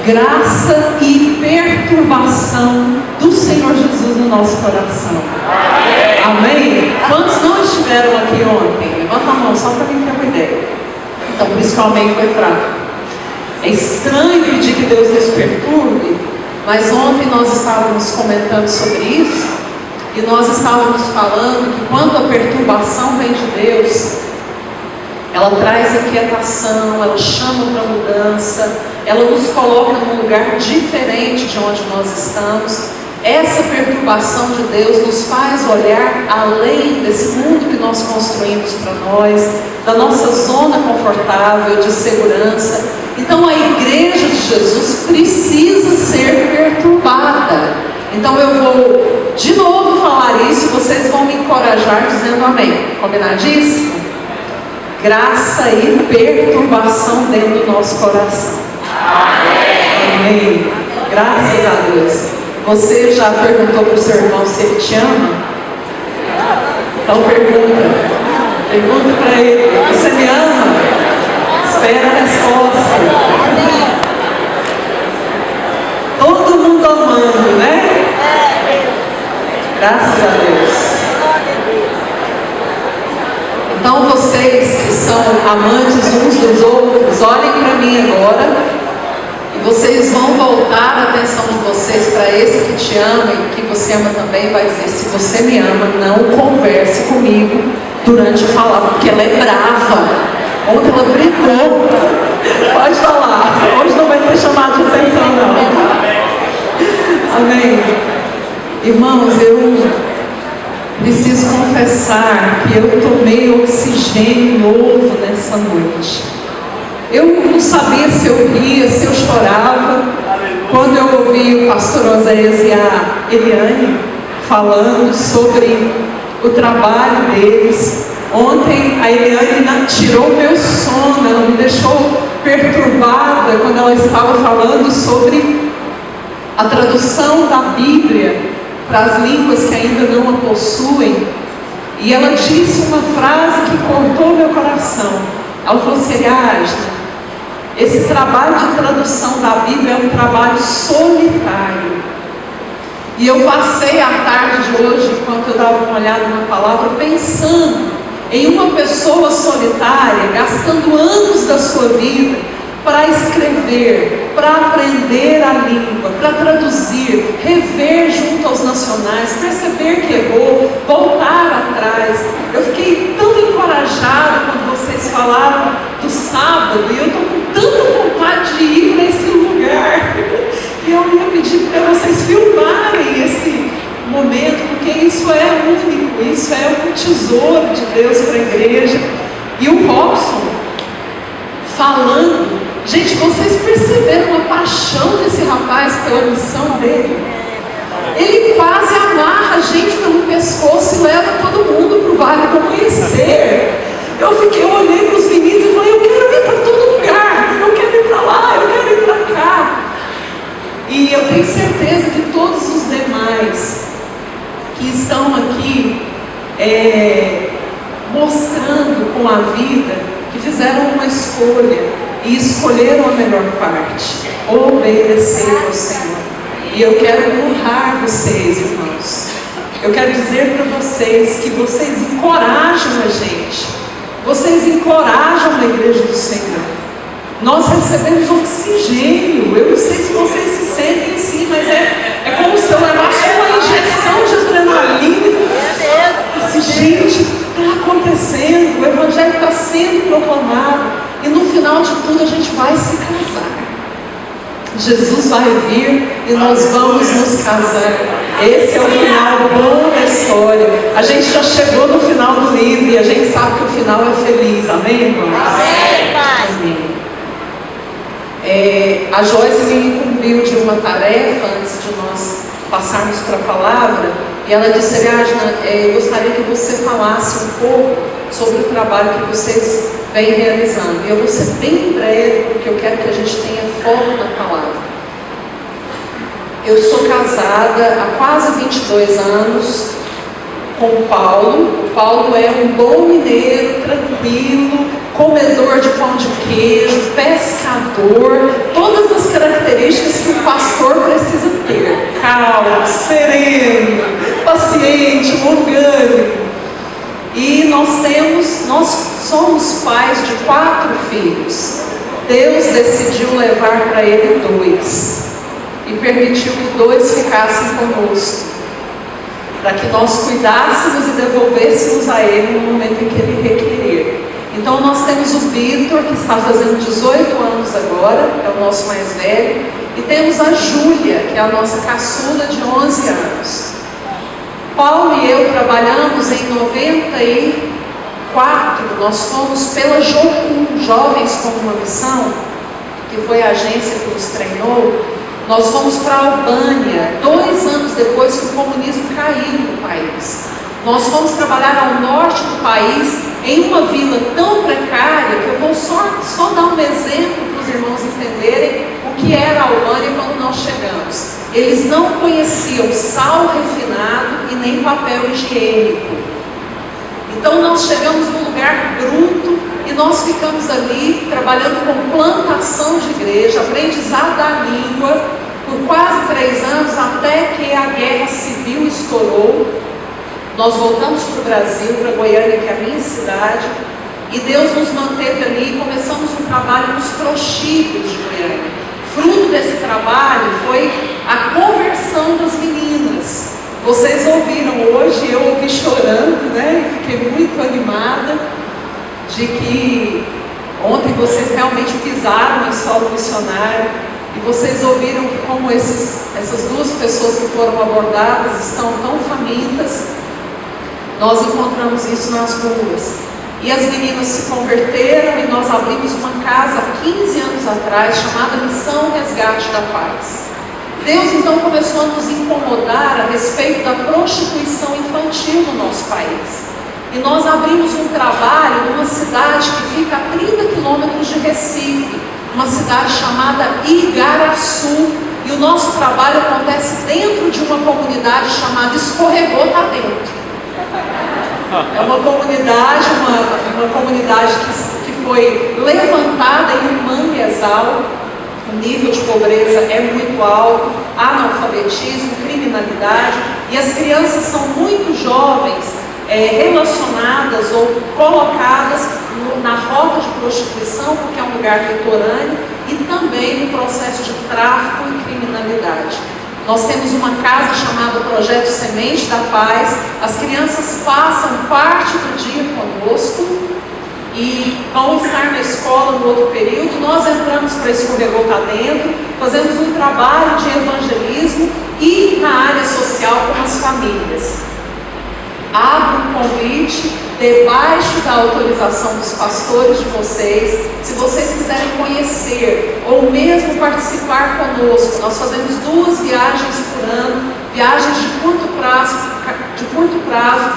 graça e perturbação do Senhor Jesus no nosso coração. Amém? Quantos não estiveram aqui ontem? Levanta a mão só para mim ter uma ideia. Então, por isso que o amém foi fraco. É estranho pedir que Deus nos perturbe, mas ontem nós estávamos comentando sobre isso, e nós estávamos falando que quando a perturbação vem de Deus, ela traz inquietação, ela chama para mudança, ela nos coloca num lugar diferente de onde nós estamos. Essa perturbação de Deus nos faz olhar além desse mundo que nós construímos para nós, da nossa zona confortável de segurança. Então a igreja de Jesus precisa ser perturbada. Então eu vou de novo falar isso, vocês vão me encorajar dizendo amém. Combinadíssimo? Graça e perturbação dentro do nosso coração. Amém. Graças a Deus. Você já perguntou para o seu irmão se ele te ama? Então pergunta para ele: você me ama? Espera a resposta. Todo mundo amando, né? Graças a Deus. Então vocês que são amantes uns dos outros, olhem para mim agora. Vocês vão voltar a atenção de vocês para esse que te ama e que você ama também. Vai dizer: se você me ama, não converse comigo durante a palavra, porque ela é brava. Ontem ela brigou. Pode falar. Hoje não vai ter chamado de atenção, não. Amém. Irmãos, eu preciso confessar que eu tomei oxigênio novo nessa noite. Eu não sabia se eu ria, se eu chorava, quando eu ouvi o pastor Oséias e a Eliane falando sobre o trabalho deles. Ontem a Eliane tirou meu sono, ela me deixou perturbada quando ela estava falando sobre a tradução da Bíblia para as línguas que ainda não a possuem. E ela disse uma frase que cortou meu coração. Ela falou assim: esse trabalho de tradução da Bíblia é um trabalho solitário. E eu passei a tarde de hoje, enquanto eu dava uma olhada na palavra, pensando em uma pessoa solitária, gastando anos da sua vida para escrever, para aprender a língua, para traduzir, rever junto aos nacionais, perceber que errou, voltar atrás. Eu fiquei tão encorajada quando vocês falaram do sábado, e eu estou com tanta vontade de ir nesse lugar. E eu ia pedir para vocês filmarem esse momento, porque isso é único, isso é um tesouro de Deus para a igreja. E o Robson falando, gente, vocês perceberam a paixão desse rapaz pela missão dele? Ele quase amarra a gente pelo pescoço e leva todo mundo para o Vale do Amanhecer. Eu olhei para os meninos e falei: eu quero ir para todo lugar, eu quero ir para lá, eu quero ir para cá. E eu tenho certeza que todos os demais que estão aqui mostrando com a vida que fizeram uma escolha e escolheram a melhor parte, obedecer ao Senhor. E eu quero honrar vocês, irmãos. Eu quero dizer para vocês que vocês encorajam a gente, vocês encorajam a igreja do Senhor. Nós recebemos oxigênio. Eu não sei se vocês se sentem assim, mas é como se eu levasse uma injeção de adrenalina. Gente, está acontecendo, o Evangelho está sendo proclamado, e no final de tudo a gente vai se casar. Jesus vai vir e nós vamos nos casar. Esse é o final bom da história. A gente já chegou no final do livro e a gente sabe que o final é feliz. Amém, irmãos? Amém. A Joyce me incumbiu de uma tarefa antes de nós passarmos para a palavra, e ela disse: Ariadna, eu gostaria que você falasse um pouco sobre o trabalho que vocês vêm realizando. E eu vou ser bem breve, porque eu quero que a gente tenha foco na palavra. Eu sou casada há quase 22 anos com o Paulo. O Paulo é um bom mineiro, tranquilo, comedor de pão de queijo, pescador, todas as características que o pastor precisa ter: calmo, sereno, paciente, orgânico. E nós somos pais de 4 filhos. Deus decidiu levar para ele 2 e permitiu que 2 ficassem conosco, para que nós cuidássemos e devolvêssemos a ele no momento em que ele requerer. Então nós temos o Vitor, que está fazendo 18 anos agora, é o nosso mais velho, e temos a Júlia, que é a nossa caçula de 11 anos. Paulo e eu trabalhamos em 94, nós fomos pela JOCUM, Jovens com uma Missão, que foi a agência que nos treinou. Nós fomos para a Albânia, 2 anos depois que o comunismo caiu no país. Nós fomos trabalhar ao norte do país, em uma vila tão precária, que eu vou só dar um exemplo para os irmãos entenderem o que era a Albânia quando nós chegamos. Eles não conheciam sal refinado e nem papel higiênico. Então nós chegamos num lugar bruto e nós ficamos ali trabalhando com plantação de igreja, aprendizado da língua, por quase 3 anos, até que a guerra civil estourou. Nós voltamos para o Brasil, para Goiânia, que é a minha cidade, e Deus nos manteve ali e começamos um trabalho nos prostíbulos de Goiânia. Fruto desse trabalho foi a conversão das meninas. Vocês ouviram hoje, eu ouvi chorando, né? E fiquei muito animada de que ontem vocês realmente pisaram em solo missionário e vocês ouviram que como essas 2 pessoas que foram abordadas estão tão famintas. Nós encontramos isso nas ruas. E as meninas se converteram e nós abrimos uma casa há 15 anos atrás, chamada Missão Resgate da Paz. Deus então começou a nos incomodar a respeito da prostituição infantil no nosso país. E nós abrimos um trabalho numa cidade que fica a 30 quilômetros de Recife, uma cidade chamada Igaraçu. E o nosso trabalho acontece dentro de uma comunidade chamada Escorregou Tá Dentro. É uma comunidade, uma comunidade que foi levantada em um manguezal. O nível de pobreza é muito alto, analfabetismo, criminalidade, e as crianças são muito jovens, relacionadas ou colocadas na rota de prostituição, porque é um lugar litorâneo, e também no processo de tráfico e criminalidade. Nós temos uma casa chamada Projeto Semente da Paz. As crianças passam parte do dia conosco e vão estar na escola no outro período. Nós entramos para Escorregou Tá Dentro, fazemos um trabalho de evangelismo e na área social com as famílias. Abro um convite, debaixo da autorização dos pastores de vocês, se vocês quiserem conhecer ou mesmo participar conosco. Nós fazemos 2 viagens por ano, viagens de curto prazo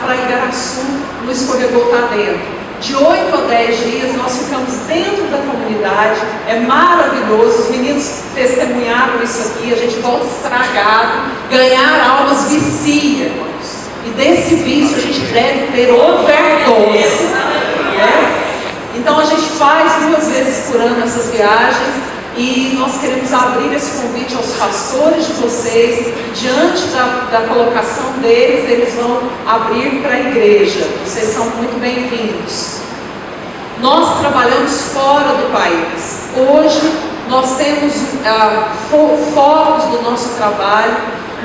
para Igaraçu, no Escorregou Tá Dentro. De 8 a 10 dias nós ficamos dentro da comunidade, é maravilhoso, os meninos testemunharam isso aqui, a gente volta estragado, ganhar almas vicia, irmãos. E desse vício a gente deve ter overdose, né? Então a gente faz 2 vezes por ano essas viagens e nós queremos abrir esse convite aos pastores de vocês. Diante da colocação deles, eles vão abrir para a igreja. Vocês são muito bem-vindos. Nós trabalhamos fora do país. Hoje nós temos focos do nosso trabalho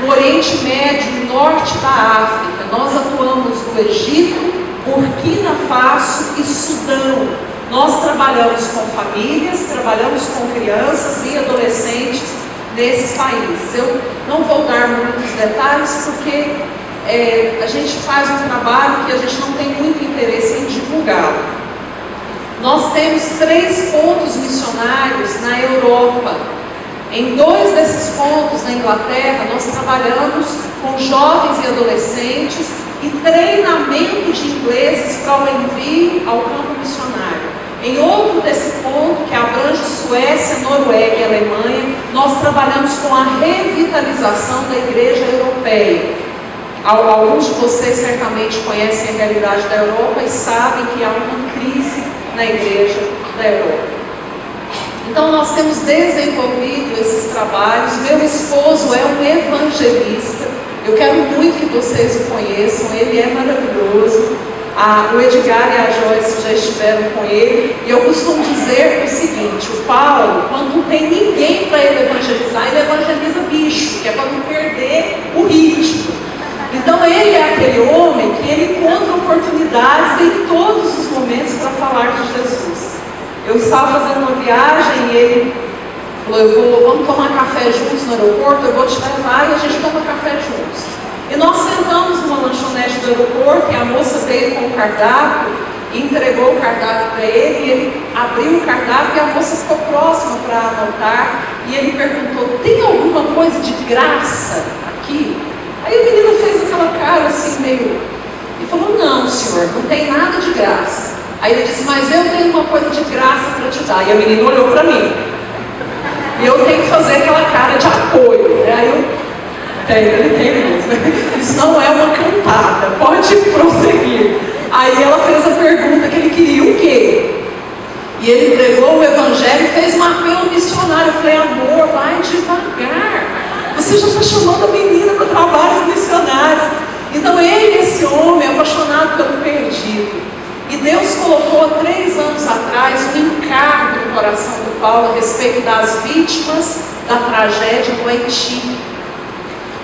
no Oriente Médio e norte da África. Nós atuamos no Egito, Burkina Faso e Sudão. Nós trabalhamos com famílias, trabalhamos com crianças e adolescentes nesses países. Eu não vou dar muitos detalhes porque a gente faz um trabalho que a gente não tem muito interesse em divulgá-lo. Nós temos 3 pontos missionários na Europa. Em 2 desses pontos na Inglaterra, nós trabalhamos com jovens e adolescentes e treinamento de ingleses para o envio ao campo missionário. Em outro desse ponto, que abrange Suécia, Noruega e Alemanha, nós trabalhamos com a revitalização da igreja europeia. Alguns de vocês certamente conhecem a realidade da Europa e sabem que há uma crise na igreja da Europa. Então nós temos desenvolvido esses trabalhos. Meu esposo é um evangelista. Eu quero muito que vocês o conheçam, ele é maravilhoso. O Edgar e a Joyce já estiveram com ele. E eu costumo dizer o seguinte: o Paulo, quando não tem ninguém para ele evangelizar, ele evangeliza bicho, que é para não perder o ritmo. Então ele é aquele homem que ele encontra oportunidades em todos os momentos para falar de Jesus. Eu estava fazendo uma viagem e ele falou: vamos tomar café juntos no aeroporto, eu vou te levar e a gente toma café juntos. E nós sentamos numa lanchonete do aeroporto e a moça veio com o cardápio e entregou o cardápio para ele, e ele abriu o cardápio e a moça ficou próxima para anotar, e ele perguntou: tem alguma coisa de graça aqui? Aí o menino fez aquela cara assim meio, e falou: não, senhor, não tem nada de graça. Aí ele disse: mas eu tenho uma coisa de graça para te dar. E a menina olhou para mim, e eu tenho que fazer aquela cara de apoio, né? Aí ele tem mesmo. Isso não é uma cantada, pode prosseguir. Aí ela fez a pergunta que ele queria: o quê? E ele pregou o evangelho e fez um apelo missionário. Eu falei: amor, vai devagar. Você já está chamando a menina para trabalhos missionários. Então ele, esse homem, é apaixonado pelo perdido. E Deus colocou há 3 anos atrás um encargo no coração do Paulo a respeito das vítimas da tragédia do Haiti.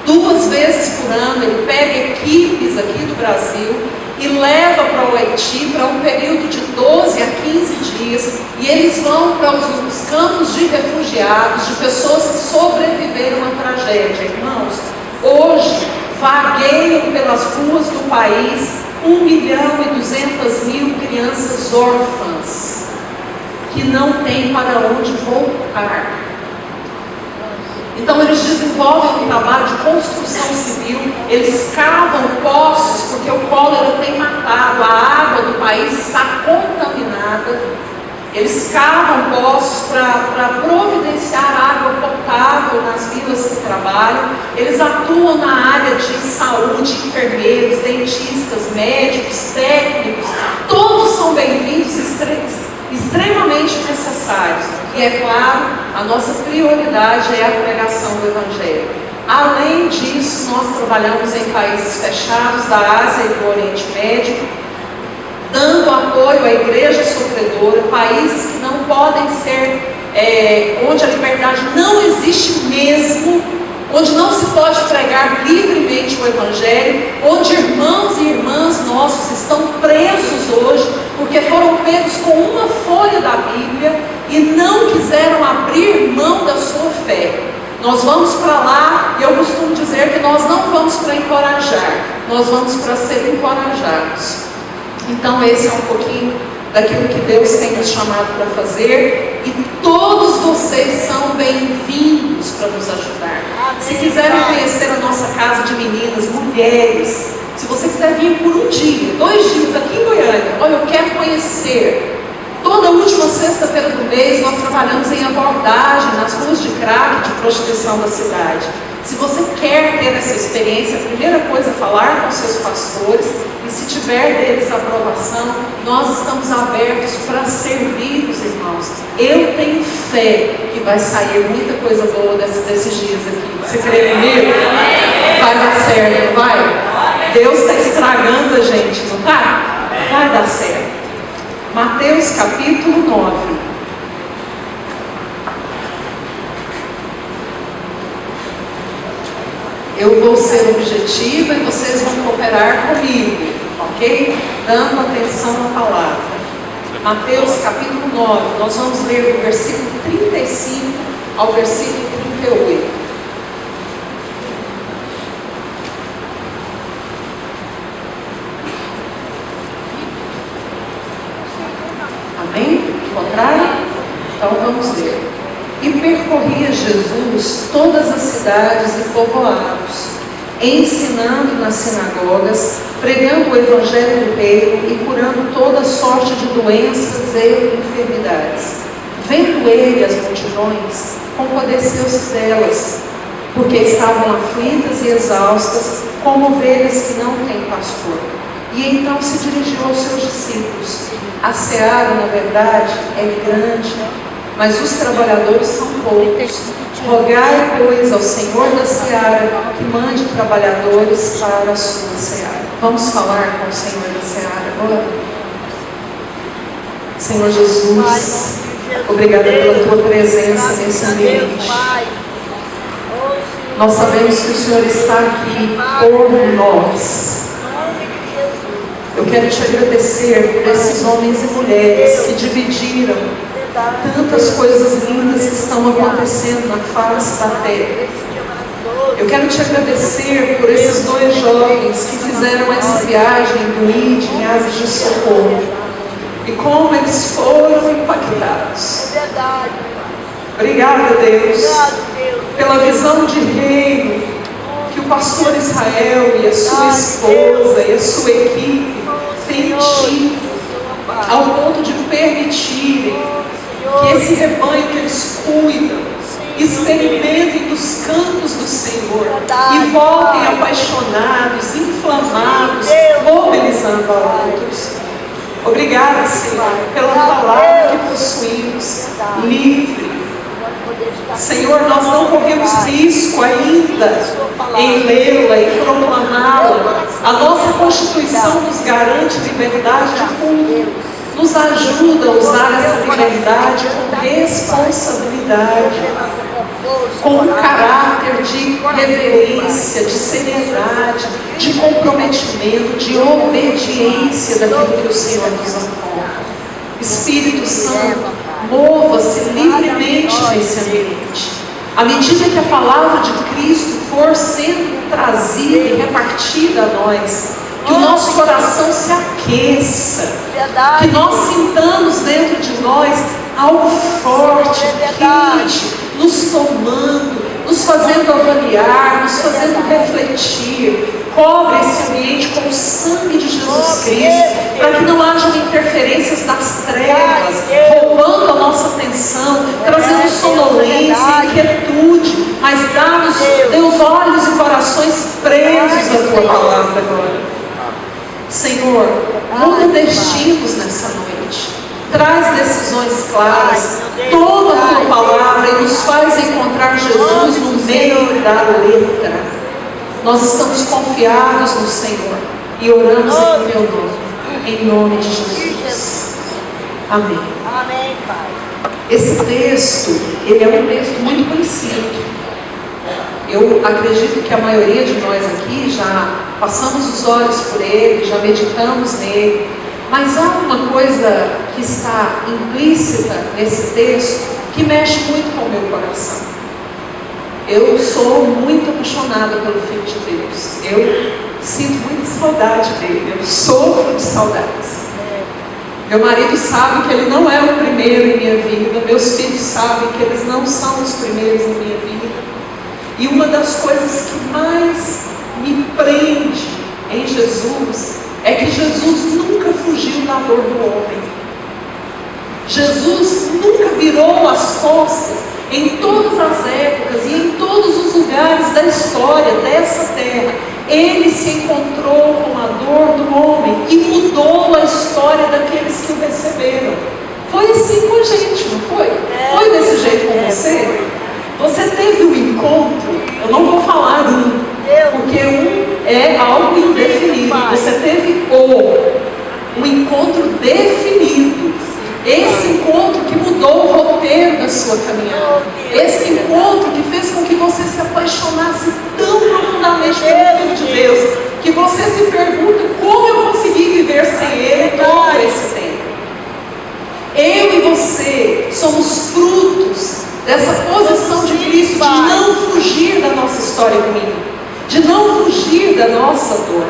2 vezes por ano ele pega equipes aqui do Brasil e leva para o Haiti para um período de 12 a 15 dias, e eles vão para os campos de refugiados, de pessoas que sobreviveram à tragédia. Irmãos, hoje vagueiam pelas ruas do país 1.200.000 crianças órfãs que não têm para onde voltar. Então eles desenvolvem um trabalho de construção civil, eles cavam poços, porque o cólera tem matado, a água do país está contaminada. Eles cavam poços para providenciar água potável nas vilas que trabalham. Eles atuam na área de saúde, enfermeiros, dentistas, médicos, técnicos. Todos são bem-vindos, extremamente necessários. E é claro, a nossa prioridade é a pregação do Evangelho. Além disso, nós trabalhamos em países fechados da Ásia e do Oriente Médio, dando apoio à igreja sofredora, países que não podem ser, onde a liberdade não existe mesmo, onde não se pode pregar livremente o Evangelho, onde irmãos e irmãs nossos estão presos hoje, porque foram pegos com uma folha da Bíblia e não quiseram abrir mão da sua fé. Nós vamos para lá, e eu costumo dizer que nós não vamos para encorajar, nós vamos para ser encorajados. Então esse é um pouquinho daquilo que Deus tem nos chamado para fazer, e todos vocês são bem-vindos para nos ajudar. Se quiserem conhecer a nossa casa de meninas, mulheres, se você quiser vir por um dia, 2 dias aqui em Goiânia, olha, eu quero conhecer. Toda última sexta-feira do mês nós trabalhamos em abordagem nas ruas de crack, de prostituição da cidade. Se você quer ter essa experiência, a primeira coisa é falar com seus pastores, e se tiver deles aprovação, nós estamos abertos para servir os irmãos. Eu tenho fé que vai sair muita coisa boa desses dias aqui. Você crê comigo? Vai dar certo, não vai? Deus está estragando a gente, não está? Vai dar certo. Mateus capítulo 9. Eu vou ser objetiva e vocês vão cooperar comigo, ok? Dando atenção à palavra. Mateus capítulo 9, nós vamos ler do versículo 35 ao versículo 38. Amém? Encontraram? Então vamos ler. E percorria Jesus todas as cidades e povoados, ensinando nas sinagogas, pregando o evangelho do reino e curando toda sorte de doenças e enfermidades. Vendo ele as multidões, compadeceu-se delas, porque estavam aflitas e exaustas, como ovelhas que não têm pastor. E então se dirigiu aos seus discípulos: A seara, na verdade, é grande, mas os trabalhadores são poucos. Rogai, pois, ao Senhor da seara que mande trabalhadores para a sua seara. Vamos falar com o Senhor da seara agora? Senhor Jesus, obrigada pela tua presença nesse ambiente. Nós sabemos que o Senhor está aqui por nós. Eu quero te agradecer por esses homens e mulheres que dividiram tantas coisas lindas que estão acontecendo na face da terra. Eu quero te agradecer por esses 2 jovens que fizeram essa viagem do ID em Asas de Socorro. E como eles foram impactados. Obrigada, Deus, pela visão de reino que o pastor Israel e a sua esposa e a sua equipe têm tido, ao ponto de permitirem que esse rebanho que eles cuidam experimentem dos campos do Senhor e voltem apaixonados, inflamados, mobilizando a outros. Obrigada, Senhor, pela palavra que possuímos, livre. Senhor, nós não corremos risco ainda em lê-la e proclamá-la. A nossa Constituição nos garante liberdade de culto. Nos ajuda a usar essa liberdade com responsabilidade, com um caráter de reverência, de seriedade, de comprometimento, de obediência daquilo que o Senhor nos aponta. Espírito Santo, mova-se livremente nesse ambiente. À medida que a palavra de Cristo for sendo trazida e repartida a nós, que o nosso coração se aqueça, que nós sintamos dentro de nós algo forte, quente, nos tomando, nos fazendo avaliar, nos fazendo refletir. Cobre esse ambiente com o sangue de Jesus Cristo, para que não hajam interferências das trevas, roubando a nossa atenção, trazendo sonolência, inquietude, mas dá-nos, Deus, olhos e corações presos à tua palavra agora. Senhor, muda destinos nessa noite, traz decisões claras, toma a tua palavra e nos faz encontrar Jesus no meio da letra. Nós estamos confiados no Senhor e oramos em teu nome, em nome de Jesus. Amém. Amém, Pai. Esse texto, ele é um texto muito conhecido. Eu acredito que a maioria de nós aqui já passamos os olhos por ele, já meditamos nele, mas há uma coisa que está implícita nesse texto que mexe muito com o meu coração. Eu sou muito apaixonada pelo Filho de Deus. Eu sinto muita saudade dele, eu sofro de saudades. Meu marido sabe que ele não é o primeiro em minha vida, meus filhos sabem que eles não são os primeiros em minha vida. E uma das coisas que mais me prende em Jesus é que Jesus nunca fugiu da dor do homem. Jesus nunca virou as costas em todas as épocas e em todos os lugares da história dessa terra. Ele se encontrou com a dor do homem e mudou a história daqueles que o receberam. Foi assim com a gente, não foi? Foi desse jeito com você? Você teve um encontro, eu não vou falar um, porque um é algo indefinido. Você teve um encontro definido. Esse encontro que mudou o roteiro da sua caminhada. Esse encontro que fez com que você se apaixonasse tão profundamente pelo Filho de Deus, que você se pergunta como eu consegui viver sem Ele todo esse tempo. Eu e você somos frutos dessa posição de Cristo, de não fugir da nossa história ruim, de não fugir da nossa dor.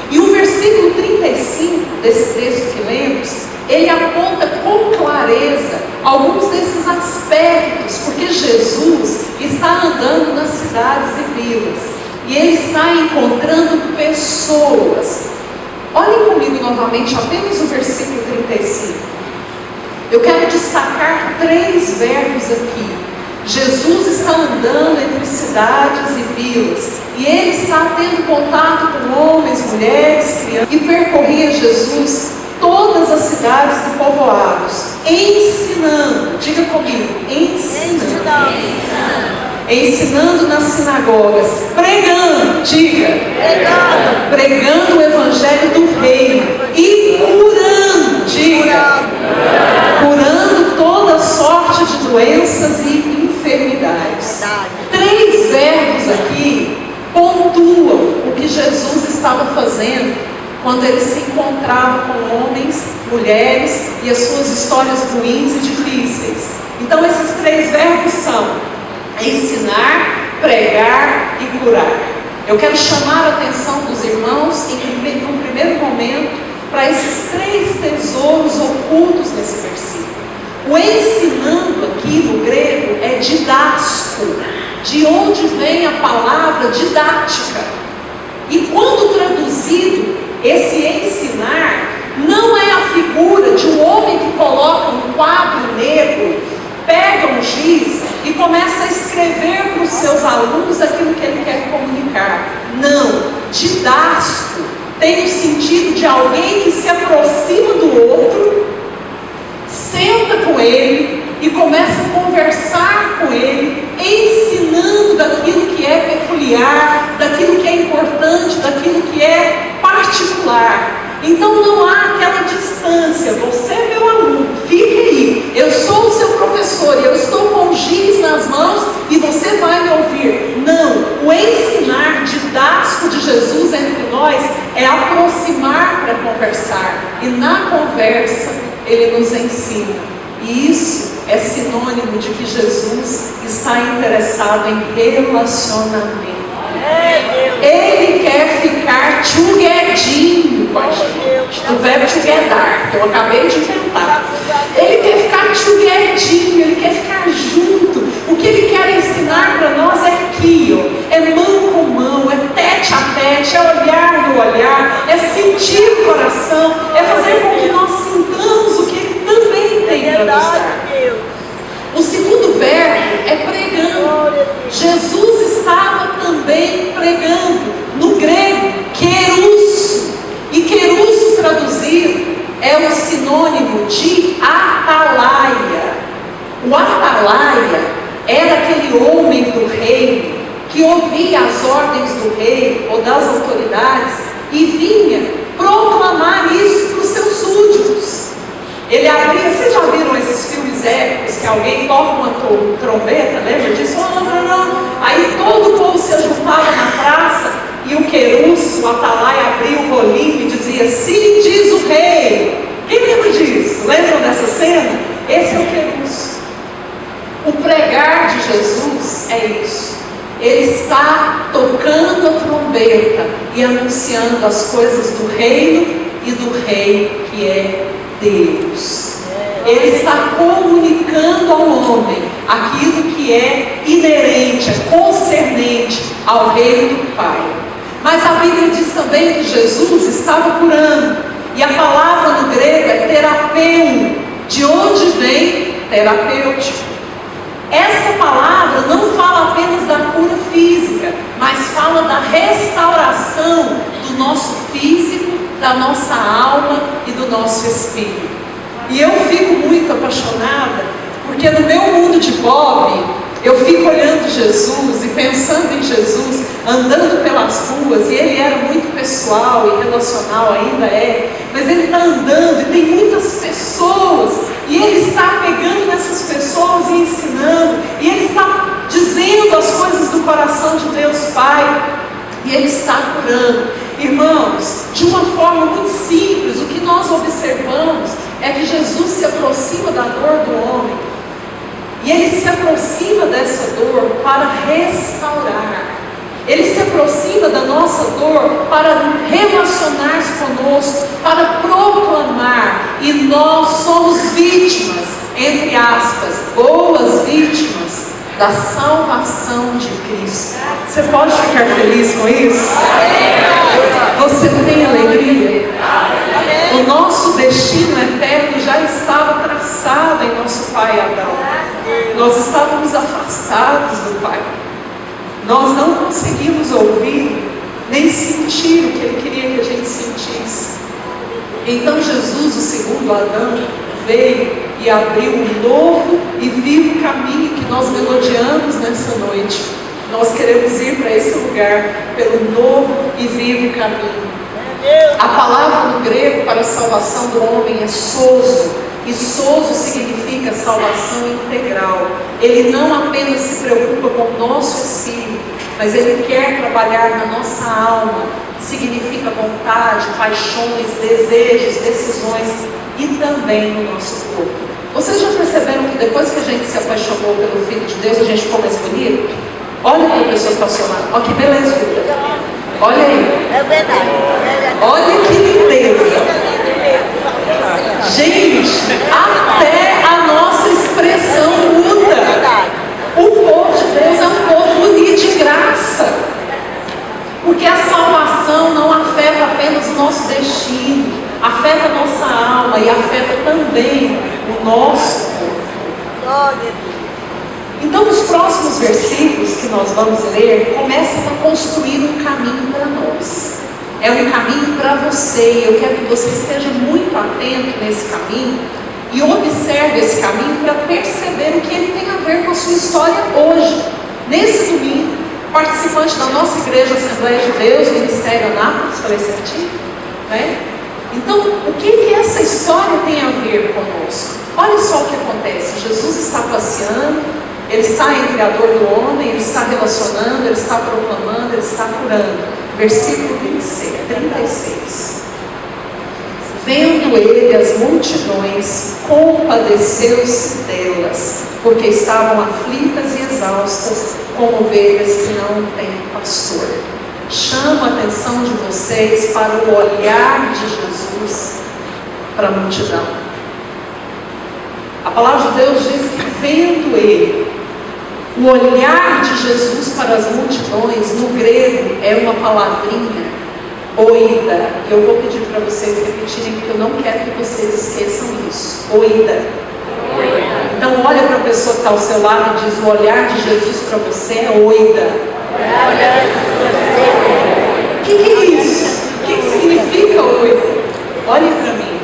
E o versículo 35 desse texto que lemos, ele aponta com clareza alguns desses aspectos, porque Jesus está andando nas cidades e vilas, e ele está encontrando pessoas. Olhem comigo novamente apenas o versículo 35. Eu quero destacar 3 verbos aqui. Jesus está andando entre cidades e vilas, e ele está tendo contato com homens, mulheres, crianças, e percorria Jesus todas as cidades e povoados, ensinando, diga comigo, ensinando nas sinagogas, pregando, diga, pregando o evangelho do reino e curando, diga, curando toda sorte de doenças e enfermidades. 3 verbos aqui pontuam o que Jesus estava fazendo quando ele se encontrava com homens, mulheres e as suas histórias ruins e difíceis. Então esses 3 verbos são ensinar, pregar e curar. Eu quero chamar a atenção dos irmãos em um primeiro momento para esses 3 tesouros ocultos nesse versículo. O ensinando aqui no grego é didático, de onde vem a palavra didática. E quando traduzido, esse ensinar não é a figura de um homem que coloca um quadro negro, pega um giz e começa a escrever para os seus alunos aquilo que ele quer comunicar. Não, didático tem o sentido de alguém que se aproxima do outro, senta com ele e começa a conversar com ele, ensinando daquilo que é peculiar, daquilo que é importante, daquilo que é particular. Então não há aquela distância, você é meu aluno, fique aí, eu sou o seu professor e eu estou com o giz nas mãos e você vai me ouvir. Não, o ensinar didático de Jesus entre nós é aproximar para conversar, e na conversa ele nos ensina, e isso é sinônimo de que Jesus está interessado em relacionamento. Ele quer ficar tchuguedinho com a gente, do verbo tchuguedar, que eu acabei de inventar. Ele quer ficar tchuguedinho, ele quer ficar junto. O que ele quer ensinar para nós é aqui, ó, é mão com mão, é tete a tete, é olhar no olhar, é sentir o coração, é fazer com que nós sintamos o que ele também tem para nos dar. O segundo verbo é pregando. Jesus estava também pregando. No grego, querusso. E querusso traduzido é o sinônimo de atalaia. O atalaia era aquele homem do reino que ouvia as ordens do rei ou das autoridades e vinha proclamar isso para os seus súditos. Ele abria, vocês já viram esses filmes épicos que alguém toca uma trombeta, lembra disso? Aí todo o povo se juntava na praça e o querusso, o atalaia, abria o rolinho e dizia: "Sim, diz o rei". Quem lembra disso? Lembram dessa cena? Esse é o querusso. O pregar de Jesus é isso. Ele está tocando a trombeta e anunciando as coisas do reino e do rei que é Deus. Ele está comunicando ao homem aquilo que é inerente, é concernente ao reino do Pai. Mas a Bíblia diz também que Jesus estava curando. E a palavra no grego é terapeu, de onde vem terapêutico. Essa palavra não fala apenas da cura física, mas fala da restauração do nosso físico, da nossa alma e do nosso espírito. E eu fico muito apaixonada, porque no meu mundo de Bob, eu fico olhando Jesus e pensando em Jesus, andando pelas ruas, e ele era muito pessoal e relacional, ainda é, mas ele está andando e tem muitas pessoas, e ele está pegando nessas pessoas e ensinando, e ele está dizendo as coisas do coração de Deus Pai, e ele está curando. Irmãos, de uma forma muito simples, o que nós observamos é que Jesus se aproxima da dor do homem, e ele se aproxima dessa dor para restaurar. Ele se aproxima da nossa dor para relacionar-se conosco, para proclamar. E nós somos vítimas, entre aspas, boas vítimas da salvação de Cristo. Você pode ficar feliz com isso? Você tem alegria? O nosso destino eterno já estava traçado em nosso pai Adão. Nós estávamos afastados do Pai. Nós não conseguimos ouvir nem sentir o que Ele queria que a gente sentisse. Então Jesus, o segundo Adão, veio e abriu um novo e vivo caminho que nós melodiamos nessa noite. Nós queremos ir para esse lugar pelo novo e vivo caminho. A palavra no grego para a salvação do homem é sozo, e sozo significa salvação integral. Ele não apenas se preocupa com o nosso espírito, mas ele quer trabalhar na nossa alma. Significa vontade, paixões, desejos, decisões e também no nosso corpo. Vocês já perceberam que depois que a gente se apaixonou pelo Filho de Deus, a gente ficou mais bonito? Olha para a pessoa estacionada. Olha que beleza. Olha aí. É verdade. Olha que lindeza. Gente, até a nossa expressão muda. O povo de Deus é um povo bonito de graça. Porque a salvação não afeta apenas o nosso destino, afeta a nossa alma e afeta também o nosso corpo. Então, os próximos versículos que nós vamos ler começam a construir um caminho para nós. É um caminho para você, e eu quero que você esteja muito atento nesse caminho e observe esse caminho para perceber o que ele tem a ver com a sua história hoje, nesse domingo, participante da nossa igreja Assembleia de Deus, Ministério Anápolis, falei certinho, né? Então, o que essa história tem a ver conosco? Olha só o que acontece. Jesus está passeando, ele está entre a dor do homem, ele está relacionando, ele está proclamando, ele está curando. Versículo 36. Vendo ele as multidões, compadeceu-se delas, porque estavam aflitas e exaustas, como ovelhas que não têm pastor. Chamo a atenção de vocês para o olhar de Jesus para a multidão. A palavra de Deus diz que vendo ele, o olhar de Jesus para as multidões, no grego, é uma palavrinha, oida. E eu vou pedir para vocês repetirem, porque eu não quero que vocês esqueçam isso. Oida. Então olha para a pessoa que está ao seu lado e diz: o olhar de Jesus para você é oida. O que é isso? O que significa oida? Olhe para mim.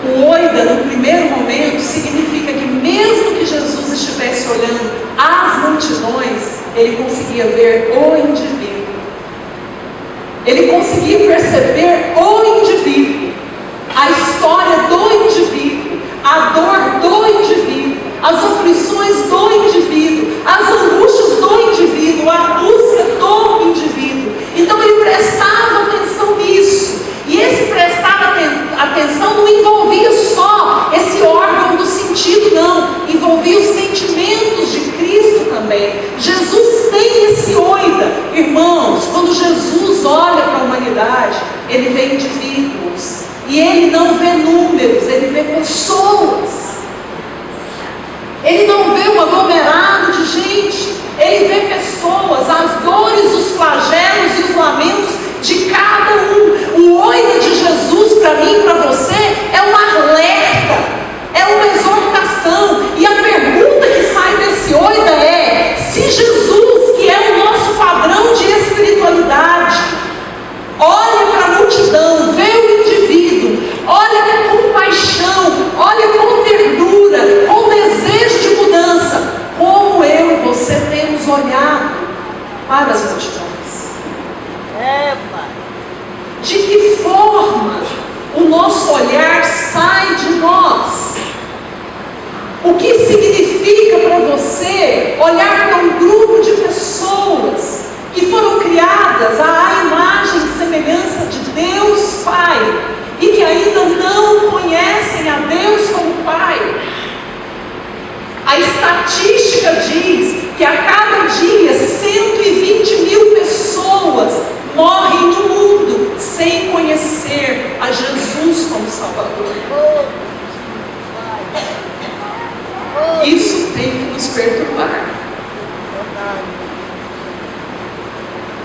O oida, no primeiro momento, significa que mesmo que Jesus estivesse olhando as multidões, ele conseguia ver o indivíduo. Ele conseguia perceber o indivíduo, a história do indivíduo, a dor do indivíduo, as aflições do indivíduo, as angústias do indivíduo, a busca do indivíduo. Então ele prestava atenção nisso. E esse prestar atenção não envolvia só esse órgão do sentido, não. Envolvia os sentimentos de Cristo também. Jesus tem esse oida. Irmãos, quando Jesus olha para a humanidade, ele vê indivíduos. E ele não vê números, ele vê pessoas. Ele não vê um aglomerado de gente. Ele vê pessoas, as dores, os flagelos e os lamentos de cada um. O olho de Jesus para mim e para você é um alerta, é uma exortação. E a pergunta que sai desse olho é: se Jesus, que é o nosso padrão de espiritualidade, olha para a multidão, vê o indivíduo, olha com paixão, olha com ternura, com desejo de mudança, como eu e você temos olhado para as multidões? De que forma o nosso olhar sai de nós? O que significa para você olhar para um grupo de pessoas que foram criadas à imagem e semelhança de Deus Pai e que ainda não conhecem a Deus como Pai? A estatística diz que a cada dia 120 mil pessoas morrem no mundo sem conhecer a Jesus como Salvador. Isso tem que nos perturbar.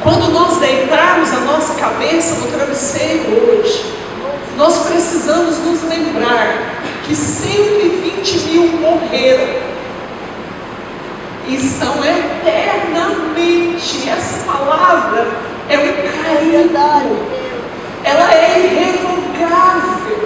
Quando nós deitarmos a nossa cabeça no travesseiro hoje, nós precisamos nos lembrar que 120 mil morreram e estão eternamente. Essa palavra é um carinho, ela é irrevogável.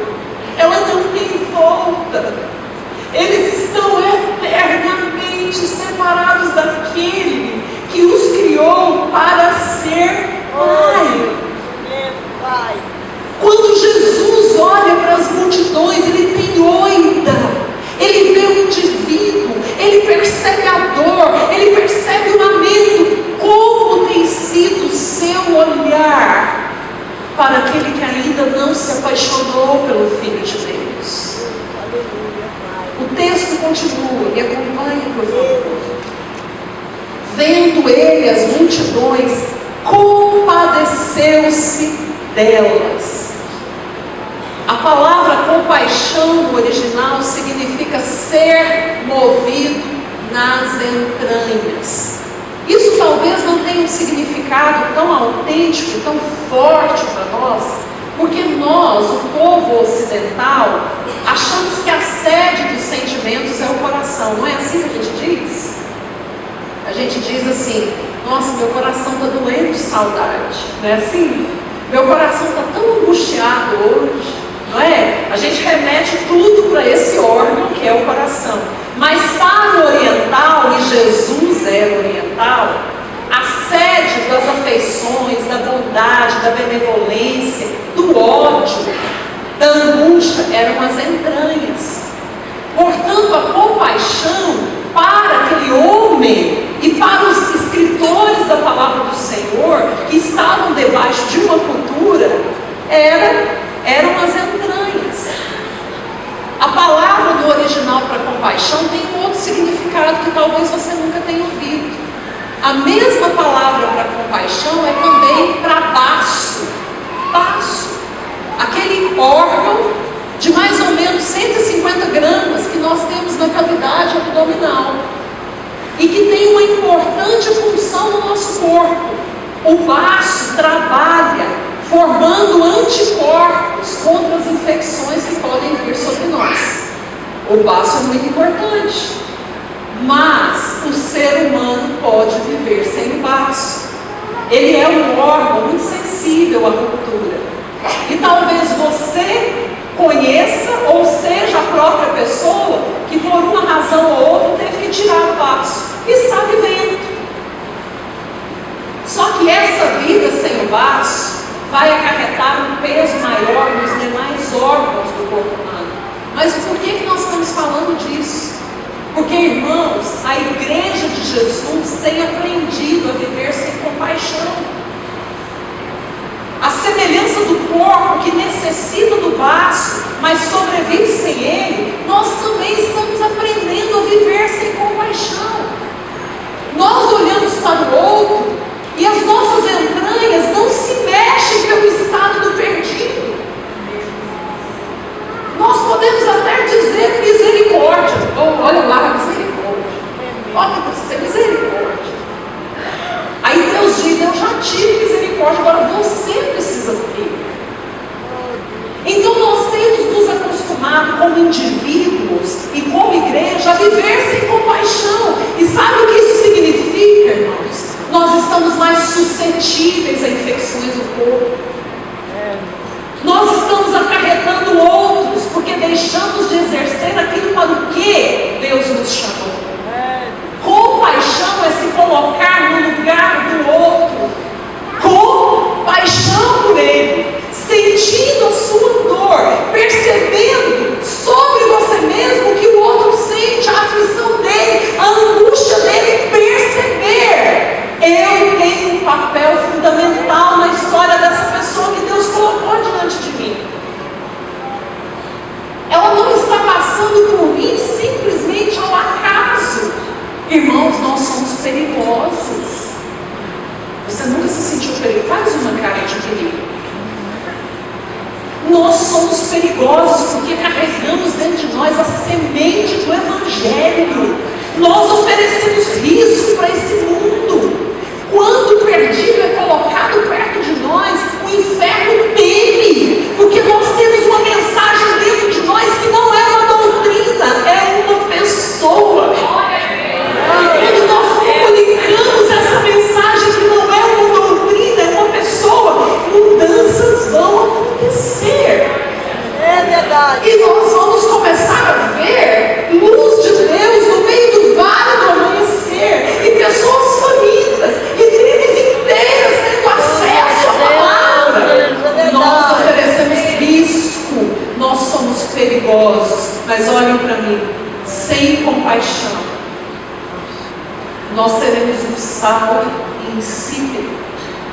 multidões, ele tem oida, ele vê o indivíduo, ele percebe a dor, ele percebe o lamento. Como tem sido o seu olhar para aquele que ainda não se apaixonou pelo Filho de Deus? O texto continua, e acompanhe, por favor. Vendo ele as multidões, compadeceu-se delas. A palavra compaixão no original significa ser movido nas entranhas. Isso talvez não tenha um significado tão autêntico, tão forte para nós, porque nós, o povo ocidental, achamos que a sede dos sentimentos é o coração. Não é assim que a gente diz? A gente diz assim: nossa, meu coração está doendo de saudade. Não é assim? Meu coração está tão angustiado hoje. Não é? A gente remete tudo para esse órgão que é o coração. Mas para o oriental, e Jesus é oriental, a sede das afeições, da bondade, da benevolência, do ódio, da angústia, eram as entranhas. Portanto, a compaixão para aquele homem e para os escritores da palavra do Senhor, que estavam debaixo de uma cultura, eram as entranhas. A palavra do original para compaixão tem um outro significado que talvez você nunca tenha ouvido. A mesma palavra para compaixão é também para baço. Baço. Aquele órgão de mais ou menos 150 gramas que nós temos na cavidade abdominal e que tem uma importante função no nosso corpo. O baço trabalha formando anticorpos contra as infecções que podem vir sobre nós. O baço é muito importante, mas o ser humano pode viver sem o baço. Ele é um órgão muito sensível à ruptura. E talvez você conheça ou seja a própria pessoa que por uma razão ou outra teve que tirar o baço e está vivendo. Só que essa vida sem o baço vai acarretar um peso maior nos demais órgãos do corpo humano. Mas por que nós estamos falando disso? Porque, irmãos, a igreja de Jesus tem aprendido a viver sem compaixão. A semelhança do corpo que necessita do baço, mas sobrevive sem ele, nós também estamos aprendendo a viver sem compaixão. Nós olhamos para o outro e as nossas entranhas não se mexem pelo estado do perdido. Nós podemos até dizer misericórdia. Oh, olha lá, misericórdia. Olha, Deus tem misericórdia. Aí Deus diz: eu já tive misericórdia, agora você precisa ter. Então nós temos nos acostumado como indivíduos e como igreja a viver sem compaixão. E sabe o que isso significa, irmãos? Nós estamos mais suscetíveis a infecções do corpo. Nós estamos acarretando outros porque deixamos de exercer aquilo para o que Deus nos chamou. Compaixão é se colocar no lugar do outro, com paixão por ele, sentindo a sua dor, percebendo sobre você mesmo que o outro sente, a aflição dele, a angústia dele, perceber. Eu tenho um papel fundamental na história dessa pessoa que Deus colocou diante de mim. Ela não está passando por mim simplesmente ao acaso. Irmãos, nós somos perigosos. Você nunca se sentiu perigoso? Faz uma cara de perigo. Nós somos perigosos porque carregamos dentro de nós a semente do Evangelho. Nós oferecemos risco para esse mundo. Quando o perdido é colocado perto de nós, o inferno teme, porque nós temos uma mensagem dentro de nós que não é uma doutrina, é uma pessoa. E quando nós comunicamos essa mensagem que não é uma doutrina, é uma pessoa, mudanças vão acontecer. É verdade. E nós vamos começar a ver luz de Deus no meio do vale do amanhecer, e pessoas famintas, e tribos inteiras compaixão, nós seremos um sal insípido,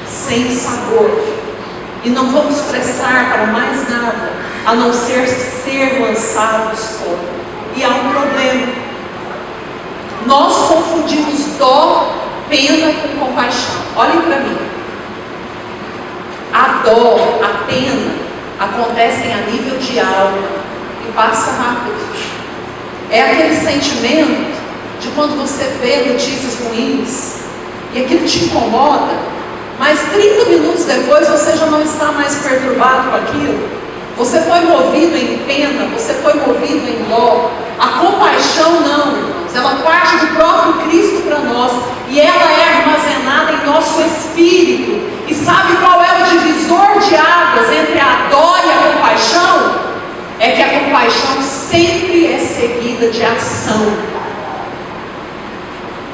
sem sabor, e não vamos prestar para mais nada, a não ser lançados fora. E há um problema. Nós confundimos dó, pena com compaixão. Olhem para mim. A dó, a pena, acontecem a nível de alma e passa rápido. É aquele sentimento de quando você vê notícias ruins e aquilo te incomoda, mas 30 minutos depois você já não está mais perturbado com aquilo. Você foi movido em pena, você foi movido em dó. A compaixão não, irmãos, ela parte do próprio Cristo para nós e ela é armazenada em nosso espírito. E sabe qual é o divisor de águas entre a dó e a compaixão? É que a compaixão sempre é seguida de ação.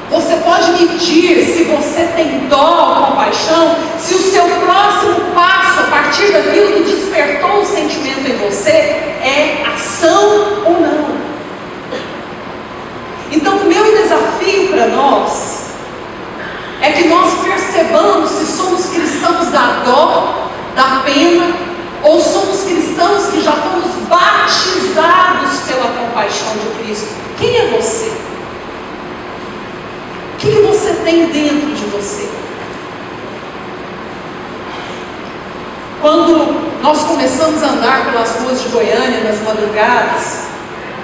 Você pode medir se você tem dó ou compaixão, se o seu próximo passo, a partir daquilo que despertou o sentimento em você, é ação ou não. Então, o meu desafio para nós é que nós percebamos se somos cristãos da dó, da pena, ou somos cristãos que já fomos batizados pela compaixão de Cristo. Quem é você? O que você tem dentro de você? Quando nós começamos a andar pelas ruas de Goiânia nas madrugadas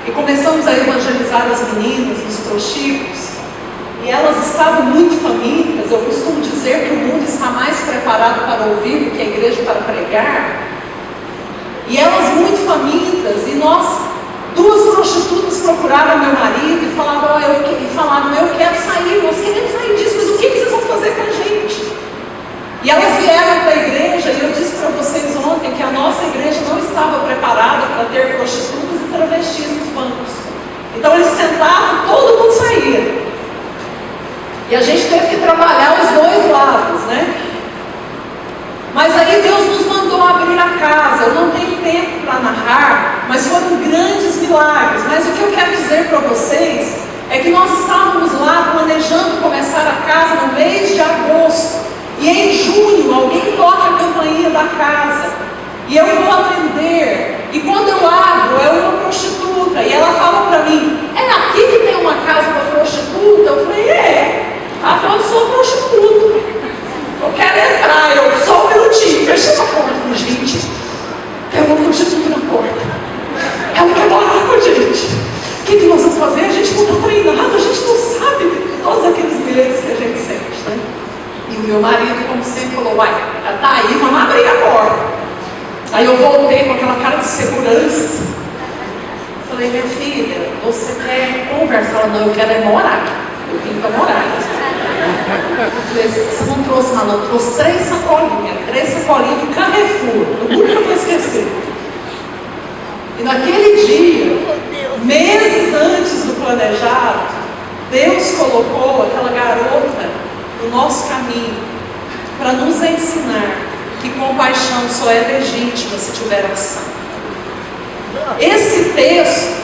e começamos a evangelizar as meninas nos prostíbulos, e elas estavam muito famintas, eu costumo dizer que o mundo está mais preparado para ouvir do que a igreja para pregar, e elas muito famintas, e nós, duas prostitutas procuraram meu marido e falaram, eu quero sair, nós queremos sair disso, mas o que vocês vão fazer com a gente? E elas vieram para a igreja, e eu disse para vocês ontem que a nossa igreja não estava preparada para ter prostitutas e travestis nos bancos. Então eles sentavam, todo mundo saía. E a gente teve que trabalhar os dois lados, né? Mas aí Deus nos mandou abrir a casa. Eu não tenho tempo para narrar, mas foram grandes milagres. Mas o que eu quero dizer para vocês é que nós estávamos lá planejando começar a casa no mês de agosto. E em junho alguém toca a campainha da casa. E eu vou atender. E quando eu abro, é uma prostituta. E ela fala para mim, é aqui que tem uma casa para prostituta? Eu falei, é. Ela falou, eu sou prostituta. Eu quero entrar, eu só um minutinho, fechei a porta. Gente, tem uma prostituta na porta. Ela quer morar com a gente. O que nós vamos fazer? A gente não está treinado, a gente não sabe todos aqueles medos que a gente sente, né? E o meu marido, como sempre, falou, uai, tá aí, vamos abrir a porta. Aí eu voltei com aquela cara de segurança. Falei, minha filha, você quer conversar? Ela, não, eu quero é morar. Eu vim para morar. Eu falei, você não trouxe nada, eu trouxe 3 sacolinhas do Carrefour. Eu nunca vou esquecer. E naquele dia, meses antes do planejado, Deus colocou aquela garota no nosso caminho para nos ensinar que compaixão só é legítima se tiver ação. Esse texto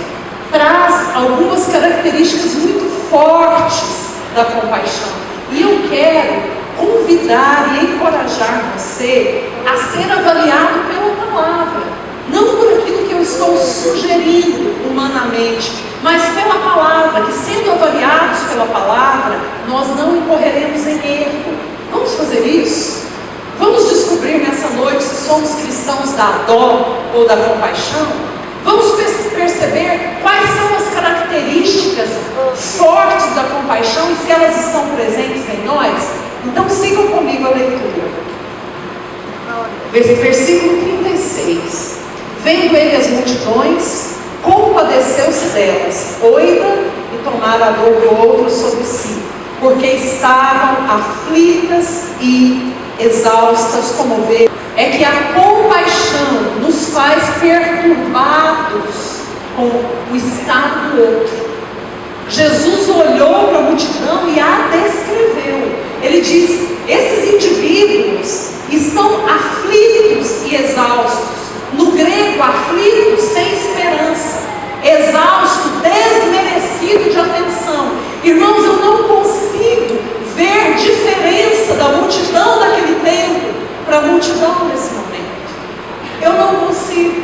traz algumas características muito fortes da compaixão. E eu quero convidar e encorajar você a ser avaliado pela palavra. Não por aquilo que eu estou sugerindo humanamente, mas pela palavra, que sendo avaliados pela palavra, nós não incorreremos em erro. Vamos fazer isso? Vamos descobrir nessa noite se somos cristãos da dó ou da compaixão? Vamos perceber quais são as características fortes da compaixão e se elas estão presentes em nós? Então sigam comigo a leitura. Versículo 36. Vendo ele as multidões, compadeceu-se delas, oida e tomara a dor do outro sobre si, porque estavam aflitas e exaustas como ovelhas. É que a compaixão nos faz perturbados com o estado do outro. Jesus olhou para a multidão e a descreveu. Ele diz, esses indivíduos estão aflitos e exaustos. No grego, aflito, sem esperança, exausto, desmerecido de atenção. multidão nesse momento. Eu não consigo.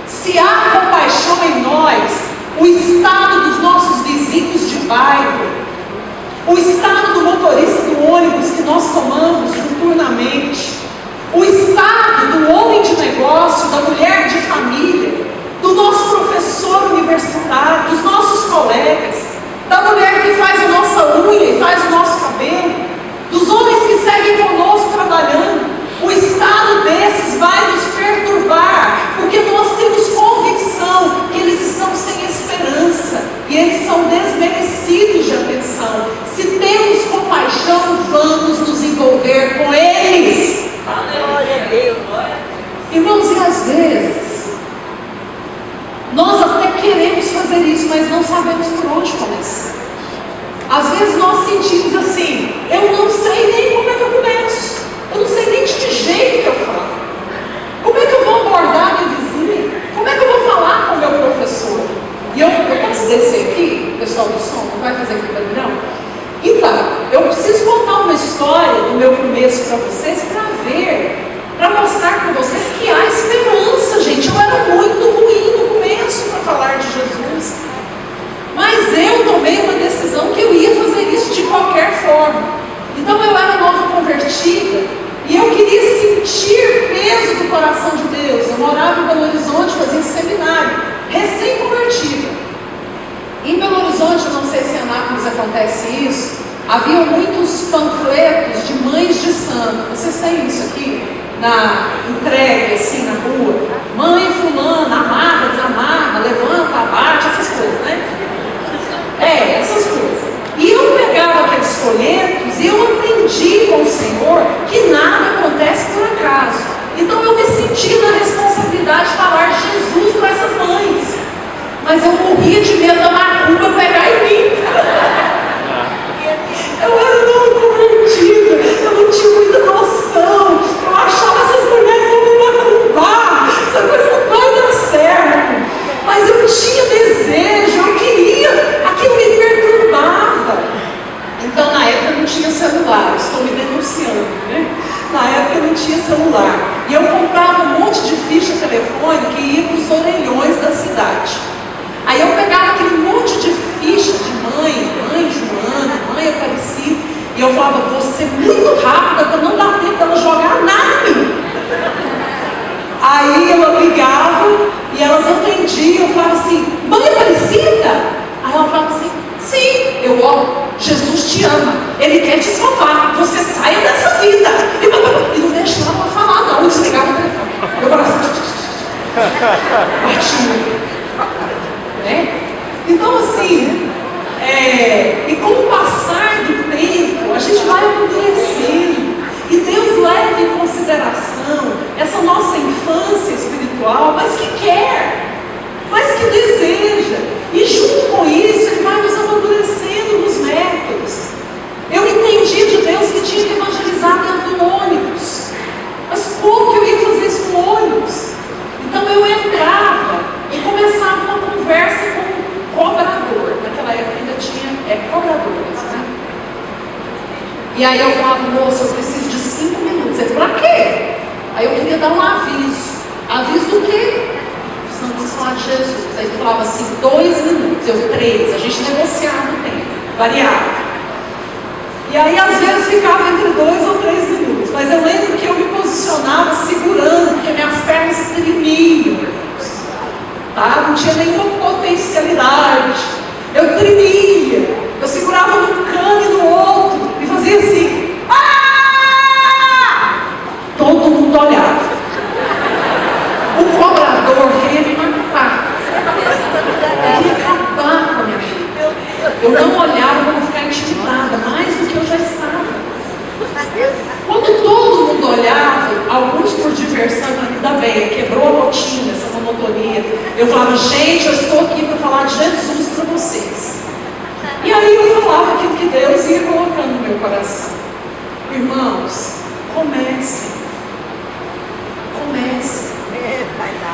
Se há compaixão em nós, o estado dos nossos vizinhos de bairro, o estado do motorista do ônibus que nós tomamos diuturnamente, o estado do homem de negócio, da mulher de família, do nosso professor universitário, dos nossos colegas, da mulher que faz a nossa unha e faz o nosso cabelo, dos homens que seguem conosco trabalhando, o estado desses vai nos perturbar, porque nós temos convicção que eles estão sem esperança e eles são desmerecidos de atenção. Se temos compaixão, vamos nos envolver com eles. Glória a Deus. Irmãos, e às vezes nós até queremos fazer isso, mas não sabemos por onde começar. Às vezes nós sentimos assim: eu não sei nem como é que eu começo, eu não sei nem de que jeito que eu falo. Como é que eu vou abordar minha vizinha? Como é que eu vou falar com o meu professor? E eu posso descer aqui, pessoal do som, não vai fazer aqui barulhão? Então, eu preciso contar uma história do meu começo para vocês, para mostrar para vocês que há esperança, gente. Eu era muito ruim no começo para falar de Jesus, mas eu tomei uma decisão que eu ia fazer isso de qualquer forma. Então eu era nova convertida e eu queria sentir peso do coração de Deus. Eu morava em Belo Horizonte, fazia seminário, recém-convertida. Em Belo Horizonte, eu não sei se em Anápolis acontece isso, havia muitos panfletos de mães de santo. Vocês têm isso aqui? Na entrega, assim, na rua. Mãe fulana, amarra, desamarra, levanta, abate, essas coisas, né? Essas coisas. E eu pegava aqueles folhetos e eu aprendi com o Senhor que nada acontece por acaso. Então eu me senti na responsabilidade de falar de Jesus para essas mães. Mas eu morria de medo da macumba pegar em mim. Eu era não convertida, eu não tinha muita noção. Eu achava que essas mulheres vão me macumbar, essa coisa não vai dar certo. Mas eu tinha desejo, eu queria, aquilo me perturbava. Então na época não tinha celular, estou me denunciando, né? Na época não tinha celular. E eu comprava um monte de ficha telefônica e ia para os orelhões da cidade. Aí eu pegava aquele monte de ficha de mãe Joana, mãe Aparecida, e eu falava: vou ser muito rápida para não dar tempo dela jogar nada em mim. Aí ela ligava e elas atendiam, eu falava assim: mãe Aparecida? Aí ela falava assim: sim. Eu: ó, Jesus te ama, Ele quer te salvar, você sai dessa vida. E não deixava ela falar não, desligava o telefone. Eu falava assim: batia. Então assim, e com o passar do tempo, a gente vai amadurecendo, e Deus leva em consideração essa nossa infância espiritual, mas que quer, mas que deseja, e junto com isso Ele vai nos amadurecendo nos métodos. Eu entendi de Deus que tinha que evangelizar dentro do ônibus, mas como que eu ia fazer isso no ônibus? Então eu entrava e começava uma conversa com um cobrador. Naquela época ainda tinha cobradores, né? E aí eu falava: moça, eu preciso de 5 minutos. Ele: pra quê? Aí eu queria dar um aviso. Aviso do quê? Não precisa falar de Jesus. Aí ele falava assim: 2 minutos, eu 3. A gente negociava o tempo, variava. E aí às vezes ficava entre 2 ou 3 minutos. Mas eu lembro que eu me posicionava segurando, porque minhas pernas tremiam. Tá? Não tinha nenhuma potencialidade. Eu tremia. Eu segurava num cano e no outro e fazia assim: ah! Todo mundo olhava. O cobrador queria me matar. Ele queria acabar com a minha vida. Eu não olhava para não ficar intimidada, mais do que eu já estava. Quando todo mundo olhava, alguns por diversão, ainda bem, quebrou a rotina, essa monotonia. Eu falava: gente, eu estou aqui para falar de Jesus para vocês. E aí eu falava aquilo que Deus ia colocando no meu coração. Irmãos, comecem.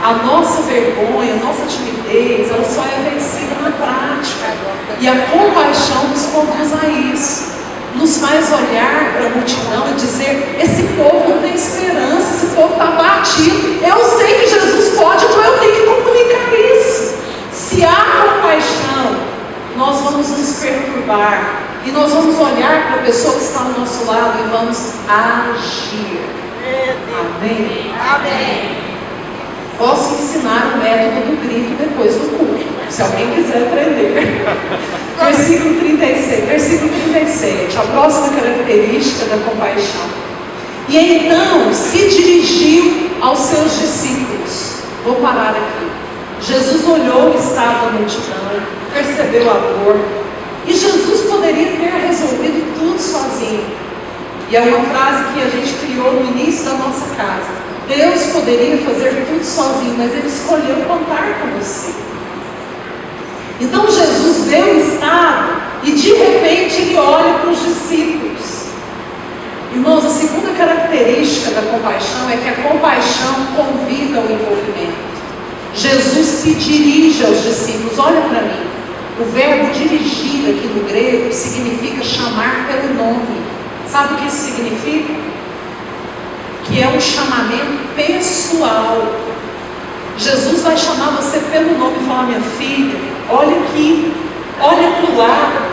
A nossa vergonha, a nossa timidez, ela só é vencida na prática. E a compaixão nos conduz a isso. nos faz olhar para a multidão e dizer: esse povo não tem esperança, esse povo está abatido. Eu sei que Jesus pode, então eu tenho que comunicar isso. Se há compaixão, nós vamos nos perturbar e nós vamos olhar para a pessoa que está ao nosso lado e vamos agir. Amém? Amém. Posso ensinar o método do grito depois do culto, se alguém quiser aprender. Versículo 37, a próxima característica da compaixão. E então se dirigiu aos seus discípulos. Vou parar aqui. Jesus olhou o estado da multidão, percebeu a dor, e Jesus poderia ter resolvido tudo sozinho. E é uma frase que a gente criou no início da nossa casa. Deus poderia fazer tudo sozinho, mas Ele escolheu contar com você. Então Jesus vê o estado e de repente Ele olha para os discípulos. Irmãos, a segunda característica da compaixão é que a compaixão convida ao envolvimento. Jesus se dirige aos discípulos. Olha para mim, o verbo dirigir aqui no grego significa chamar pelo nome. Sabe o que isso significa? Que é um chamamento pessoal. Jesus vai chamar você pelo nome e falar: minha filha, olha aqui, olha para o lado.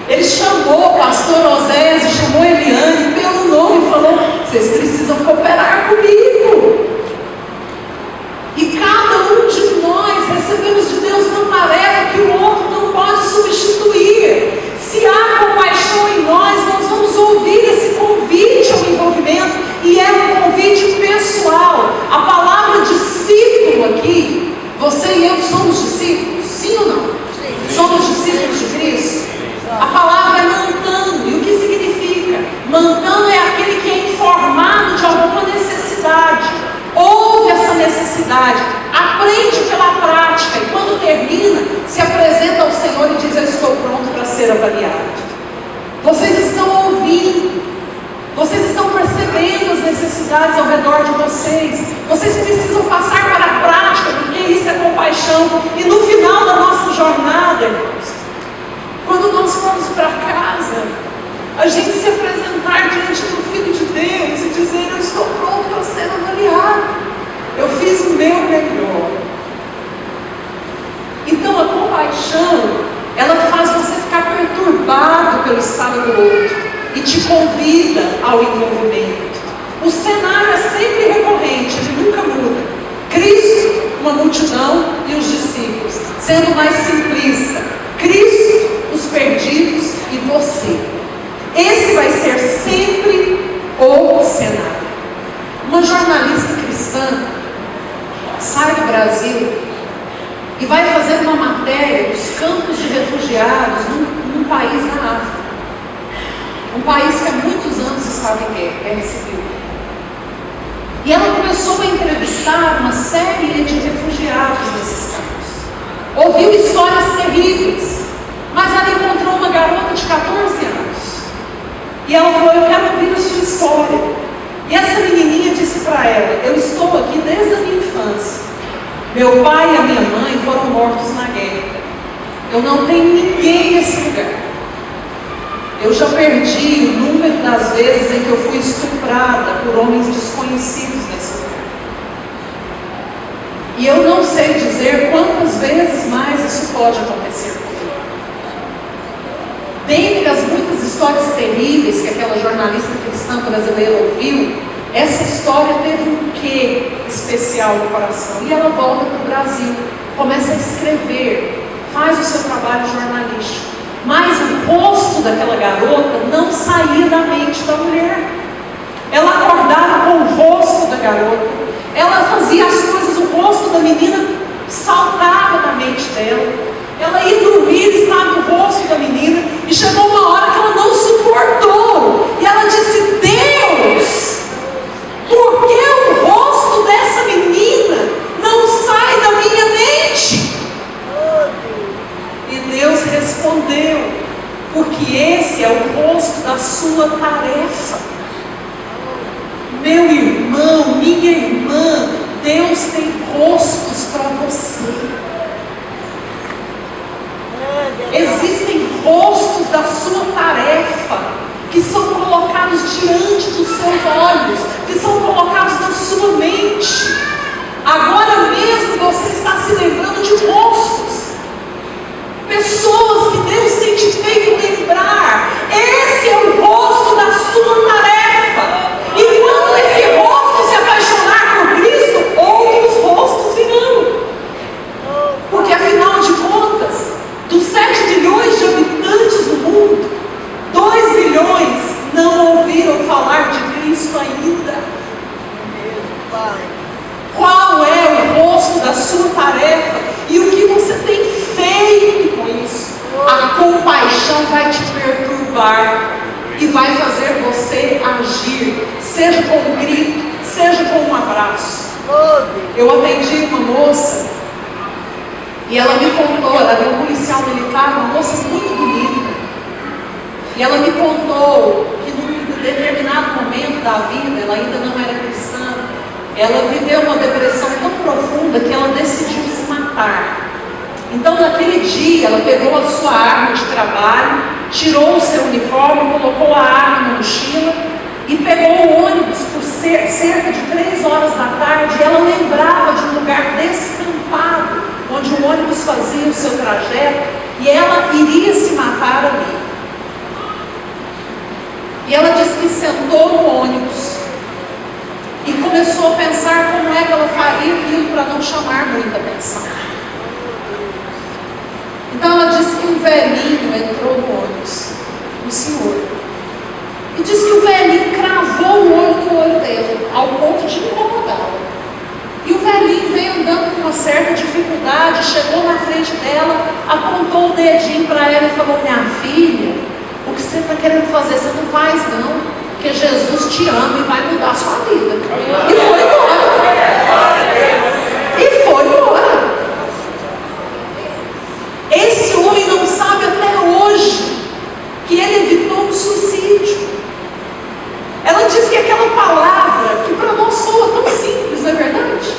Ele chamou o pastor Oséias e chamou Eliane pelo nome e falou: vocês precisam cooperar comigo. E cada um de nós recebemos de Deus uma tarefa que o outro não pode substituir. Se há compaixão em nós, nós vamos ouvir esse convite ao envolvimento, e é um convite pessoal. A palavra discípulo aqui, você e eu somos discípulos, sim ou não? Sim. Somos discípulos de Cristo? A palavra é mantano. E o que significa? Mantano é aquele que é informado de alguma necessidade, ouve essa necessidade, aprende pela prática, e quando termina, se apresenta ao Senhor e diz: eu estou pronto para ser avaliado. Vocês estão ouvindo, vocês estão percebendo as necessidades ao redor de vocês. Vocês precisam passar para a prática, porque isso é compaixão. E no final da nossa jornada, irmãos, quando nós formos para casa, a gente se apresentar diante do Filho de Deus e dizer: eu estou pronto para ser avaliado, eu fiz o meu melhor. Então a compaixão, ela faz você ficar perturbado pelo estado do outro e te convida ao envolvimento. O cenário é sempre recorrente, ele nunca muda. Cristo, uma multidão e os discípulos. Sendo mais simplista, Cristo, os perdidos e você. Esse vai ser sempre o cenário. Uma jornalista cristã sai do Brasil e vai fazer uma matéria dos campos de refugiados num país na África. Um país que há muitos anos estava em guerra civil. E ela começou a entrevistar uma série de refugiados nesses campos. Ouviu histórias terríveis, mas ela encontrou uma garota de 14 anos. E ela falou: eu quero ouvir a sua história. E essa menininha disse para ela: eu estou aqui desde a minha infância. Meu pai e a minha mãe foram mortos na guerra. Eu não tenho ninguém nesse lugar. Eu já perdi o número das vezes em que eu fui estuprada por homens desconhecidos nesse lugar. E eu não sei dizer quantas vezes mais isso pode acontecer comigo. Dentre as muitas histórias terríveis que aquela jornalista cristã brasileira ouviu, essa história teve um quê especial no coração. E ela volta para o Brasil, começa a escrever, faz o seu trabalho jornalístico. Mas o rosto daquela garota não saía da mente da mulher. Ela acordava com o rosto da garota, ela fazia as coisas, o rosto da menina saltava da mente dela. Ela ia dormir, estava o rosto da menina, e chegou uma hora que ela não suportou. E ela disse: Deus, por que o rosto dessa menina não sai da minha mente? E Deus respondeu: porque esse é o rosto da sua tarefa. Meu irmão, minha irmã, Deus tem rostos para você. Existem rostos da sua tarefa que tarefa e o que você tem feito com isso. A compaixão vai te perturbar e vai fazer você agir, seja com um grito, seja com um abraço. Eu atendi uma moça e ela me contou, ela era um policial militar, uma moça muito bonita, e ela me contou que num determinado momento da vida, ela ainda não era cristã, ela viveu uma depressão tão profunda que ela decidiu se matar. Então naquele dia ela pegou a sua arma de trabalho, tirou o seu uniforme, colocou a arma na mochila e pegou o ônibus por cerca de 3 horas da tarde. Ela lembrava de um lugar descampado, onde o ônibus fazia o seu trajeto, e ela iria se matar ali. E ela disse que sentou no ônibus e começou a pensar como é que ela faria aquilo para não chamar muita atenção. Então ela disse que um velhinho entrou no ônibus, um senhor, e disse que o velhinho cravou o olho no olho dela, ao ponto de incomodá-la. E o velhinho veio andando com uma certa dificuldade, chegou na frente dela, apontou o dedinho para ela e falou: minha filha, o que você está querendo fazer, você não faz não, porque Jesus te ama e vai mudar a sua vida. E foi embora. E foi embora. Esse homem não sabe até hoje que ele evitou um suicídio. Ela diz que aquela palavra, que para nós soa tão simples, não é verdade?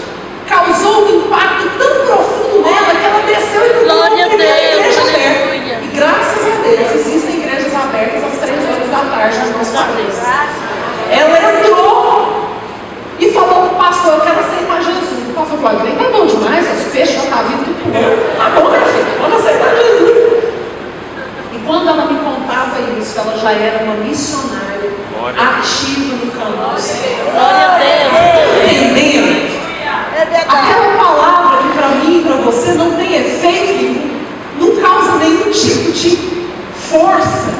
Causou um impacto tão profundo nela que ela desceu e mudou a igreja aberta. E graças a Deus existem igrejas abertas às 3 horas da tarde no nosso país. Ela entrou e falou para o pastor: eu quero aceitar Jesus. O pastor falou: tá bom demais, os peixes já estão vindo tudo puro. Tá bom, minha filha, vamos aceitar Jesus. E quando ela me contava isso, ela já era uma missionária ativa no campo do Senhor. Glória a Deus. Entendendo? É verdade. Aquela palavra que para mim e para você não tem efeito nenhum, não causa nenhum tipo de força,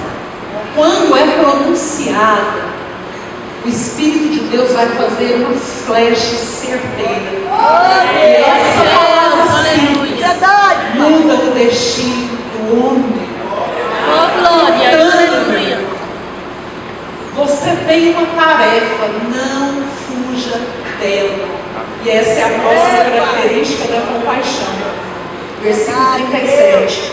quando é pronunciada, o Espírito de Deus vai fazer uma flecha certeira. E essa palavra simples Verdade. muda o destino do homem. Oh, glória. Aleluia. Você tem uma tarefa, não fuja dela. E essa é a próxima característica da compaixão. Versículo 37.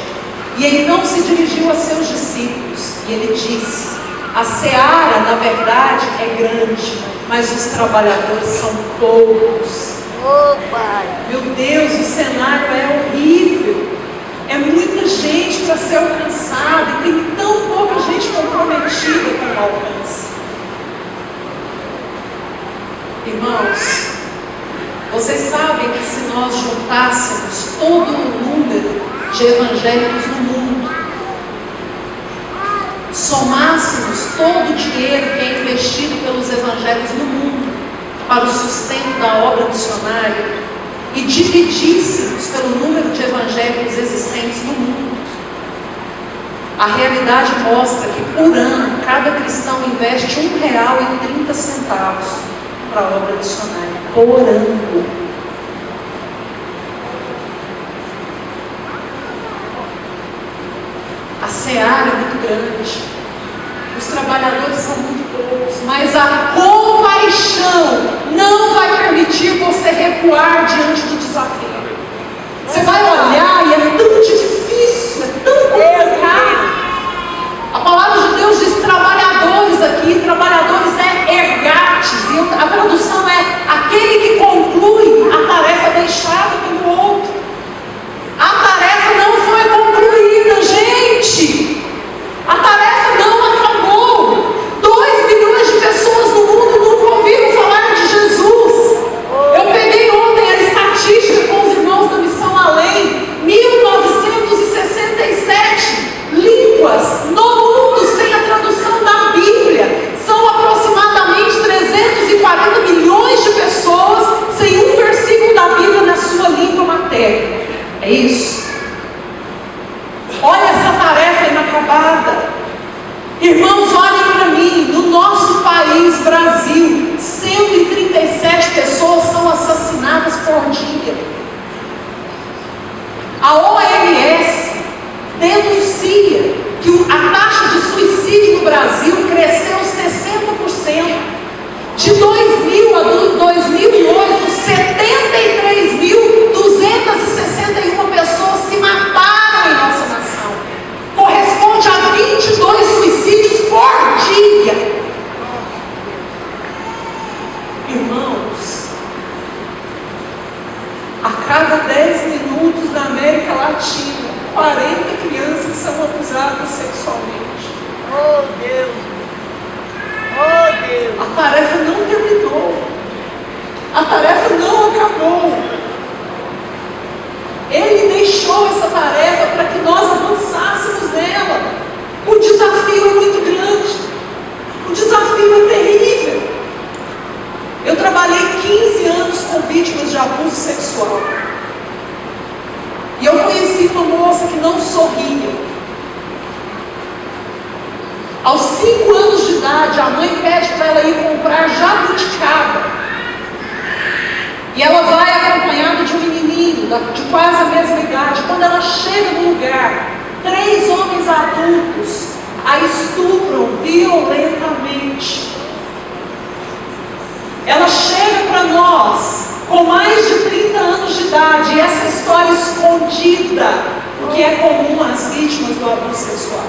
E ele não se dirigiu a seus discípulos, e ele disse: a seara, na verdade, é grande, mas os trabalhadores são poucos. Oh, Pai. Meu Deus, o cenário é horrível. É muita gente para ser alcançada e tem tão pouca gente comprometida com o alcance. Irmãos, vocês sabem que se nós juntássemos todo o número de evangélicos no mundo, somássemos todo o dinheiro que é investido pelos evangélicos no mundo para o sustento da obra missionária e dividíssemos pelo número de evangélicos existentes no mundo, a realidade mostra que por ano cada cristão investe R$1,30 para a obra missionária, por ano. A seara é muito grande, os trabalhadores são muito poucos, mas a compaixão não vai permitir você recuar diante do desafio. Você vai olhar e é tão difícil, é tão complicado. A palavra de Deus diz trabalhadores aqui, trabalhadores é ergates, e a tradução é aquele que conclui a tarefa deixada pelo outro. A tarefa não foi concluída, gente. A tarefa não acabou. 2 milhões de pessoas no mundo nunca ouviram falar de Jesus. Eu peguei ontem a estatística com os 40 crianças são abusadas sexualmente. Oh, Deus. Oh, Deus. A tarefa não terminou. A tarefa não acabou. Ele deixou essa tarefa para que nós avançássemos nela. O desafio é muito grande. O desafio é terrível. Eu trabalhei 15 anos com vítimas de abuso sexual. E eu conheci uma moça que não sorria. Aos 5 anos de idade, a mãe pede para ela ir comprar jabuticaba. E ela vai acompanhada de um menininho, de quase a mesma idade. Quando ela chega no lugar, 3 homens adultos a estupram violentamente. Ela chega para nós com mais de 30 anos de idade, e essa história escondida, o que é comum às vítimas do abuso sexual.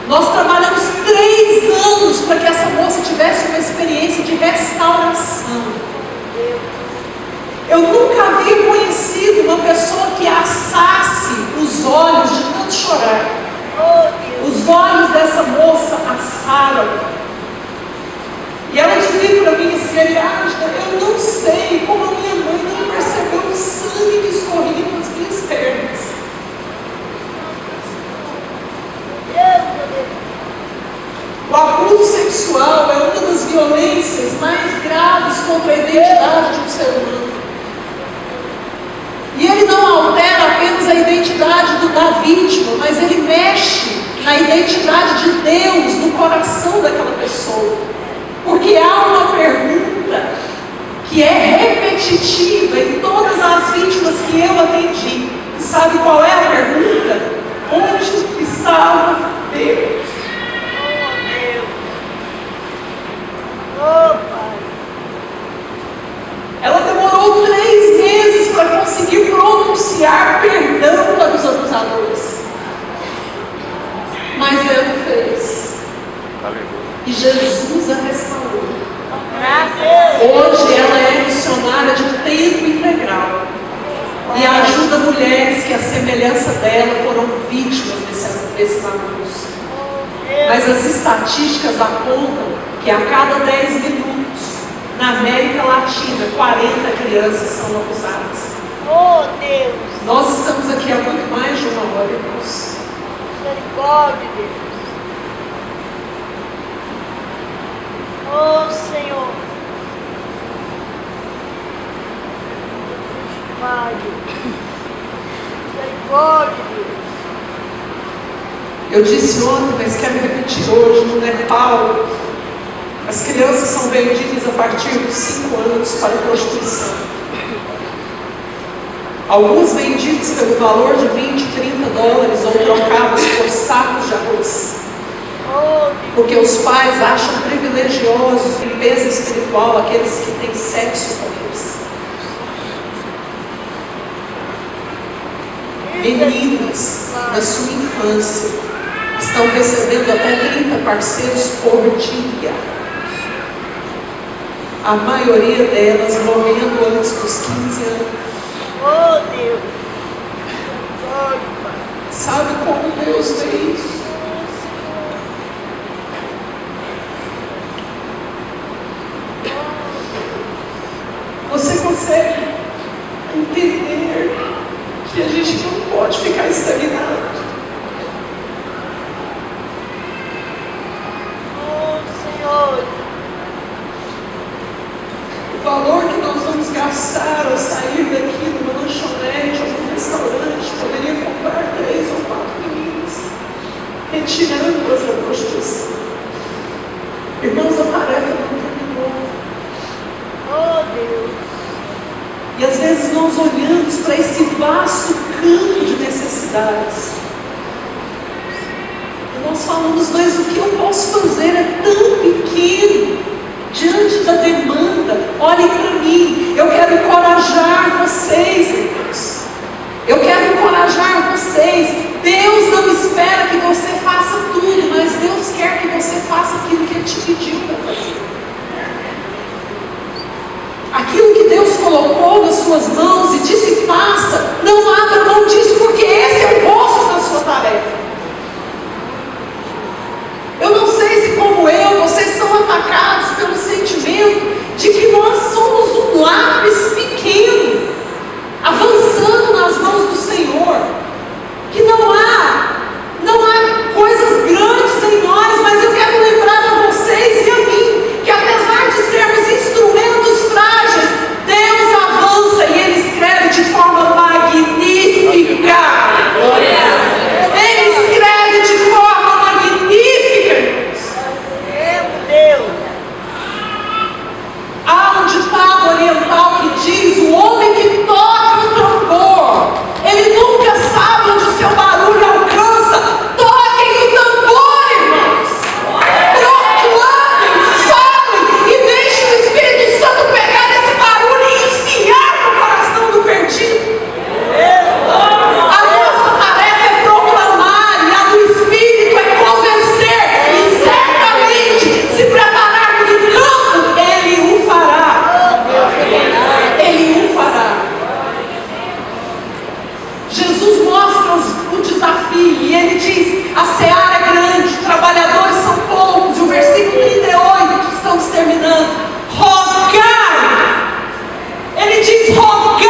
Nós trabalhamos 3 anos para que essa moça tivesse uma experiência de restauração. Eu nunca havia conhecido uma pessoa que assasse os olhos de tanto chorar. Os olhos dessa moça assaram. E ela dizia para mim assim: Ariadna, eu não sei como a minha mãe não percebeu o sangue que escorria nas minhas pernas. O abuso sexual é uma das violências mais graves contra a identidade de um ser humano. E ele não altera apenas a identidade da vítima, mas ele mexe na identidade de Deus no coração daquela pessoa. Porque há uma pergunta que é repetitiva em todas as vítimas que eu atendi. E sabe qual é a pergunta? Onde estava Deus? Oh, Pai. Ela demorou 3 meses para conseguir pronunciar perdão para os abusadores. Mas ela fez. E Jesus a restaurou. Hoje ela é missionária de tempo integral. E ajuda mulheres que, à semelhança dela, foram vítimas desses abusos. Mas as estatísticas apontam que a cada 10 minutos, na América Latina, 40 crianças são abusadas. Oh, Deus. Nós estamos aqui há muito mais de 1 hora, irmãos. Misericórdia, Deus. Oh, Senhor. Pai. Misericórdia, Deus. Eu disse ontem, mas quero repetir hoje, no Nepal, as crianças são vendidas a partir dos 5 anos para a prostituição. Alguns vendidos pelo valor de 20, 30 dólares ou trocados por sacos de arroz. Porque os pais acham privilegiosos, limpeza espiritual, aqueles que têm sexo com eles. Meninas, na sua infância, estão recebendo até 30 parceiros por dia. A maioria delas morrendo antes dos 15 anos. Oh, Deus. Sabe como Deus vê isso? Você consegue entender que a gente não pode ficar estagnado? Oh, Senhor. O valor que nós vamos gastar ao sair daqui numa lanchonete ou num restaurante poderia comprar 3 ou 4 meninas, retirando-as da prostituição. Irmãos, a tarefa não terminou. Oh, Deus. E às vezes nós olhamos para esse vasto campo de necessidades. E nós falamos, mas o que eu posso fazer é tão pequeno diante da demanda. Olhem para mim, eu quero encorajar vocês, irmãos. Eu quero encorajar vocês. Deus não espera que você faça tudo, mas Deus quer que você faça aquilo que Ele te pediu para fazer. Aquilo que Deus colocou nas suas mãos e disse isso basta. Não abra mão disso, porque esse é o rosto da sua tarefa. Eu não sei se, como eu, vocês são atacados pelo sentimento de que nós somos um lápis pequeno, avançando nas mãos do Senhor, que não há coisas grandes em nós, mas eu quero lembrar a vocês e a mim, que apesar de sermos instrumentos frágeis, Deus avança e Ele escreve de forma magnífica. Ele escreve de forma magnífica. Meu Deus. Há um ditado oriental que diz: o homem que toca o tambor, ele nunca sabe onde o seu barulho alcança. Toquem o tambor, irmãos. Proclamem, falem e deixem o Espírito Santo pegar esse barulho e enfiar no coração do perdido. A nossa tarefa é proclamar, e a do Espírito é convencer, e certamente, se prepararmos o campo, Ele o fará. Ele o fará. Jesus mostra o desafio, e Ele diz: a seara é grande, os trabalhadores são poucos, e o versículo 38, que estamos terminando: rogai. Ele diz: rogai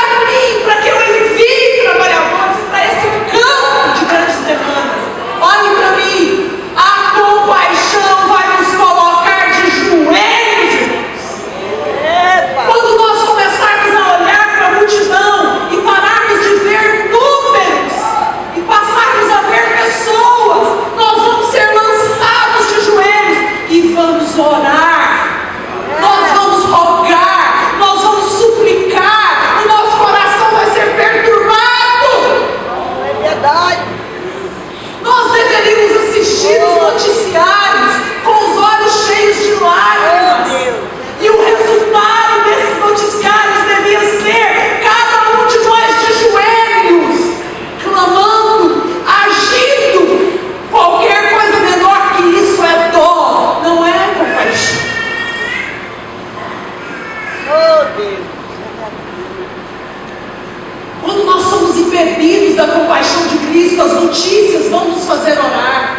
a mim, para que eu envie trabalhadores para esse campo de grandes demandas. Olhem para mim, a compaixão vai nos colocar de joelhos, irmãos. Quando nós começarmos a olhar para a multidão e pararmos de ver números e passarmos a ver pessoas, nós vamos ser lançados de joelhos e vamos orar, nós vamos rogar, nós vamos suplicar, o nosso coração vai ser perturbado. É verdade. Nós deveríamos assistir os noticiários com os olhos cheios de lágrimas. E o resultado desses noticiários devia ser cada um de nós de joelhos, clamando, agindo. Qualquer coisa menor que isso é dó, não é compaixão. Oh, Deus. Quando nós somos imbebidos da compaixão de Cristo, as notícias vão nos fazer orar.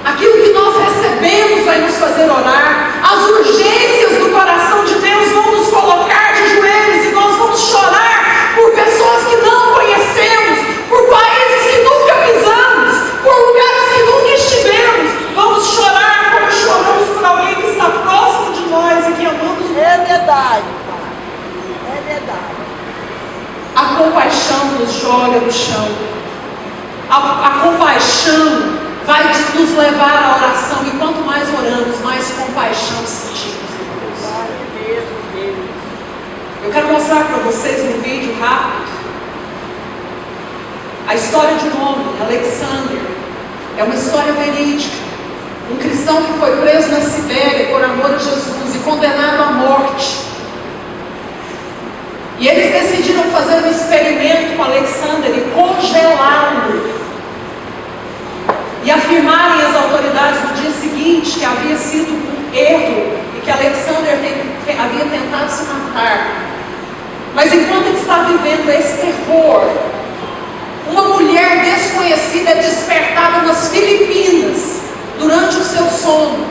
Aquilo que nós recebemos vai nos fazer orar. As urgências do coração de Deus vão nos colocar de joelhos, e nós vamos chorar por pessoas que não conhecemos, por países que nunca pisamos, por lugares que nunca estivemos. Vamos chorar como choramos por alguém que está próximo de nós e que amamos muito. É verdade, pai. É verdade. A compaixão nos joga no chão. A compaixão vai nos levar à oração, e quanto mais oramos, mais compaixão sentimos em Deus. Eu quero mostrar para vocês um vídeo rápido. A história de um homem, Alexander, é uma história verídica. Um cristão que foi preso na Sibéria por amor a Jesus e condenado à morte. E eles decidiram fazer um experimento com Alexander e congelá-lo. E afirmarem às autoridades no dia seguinte que havia sido um erro e que Alexander havia tentado se matar. Mas enquanto ele está vivendo esse terror, uma mulher desconhecida é despertada nas Filipinas durante o seu sono.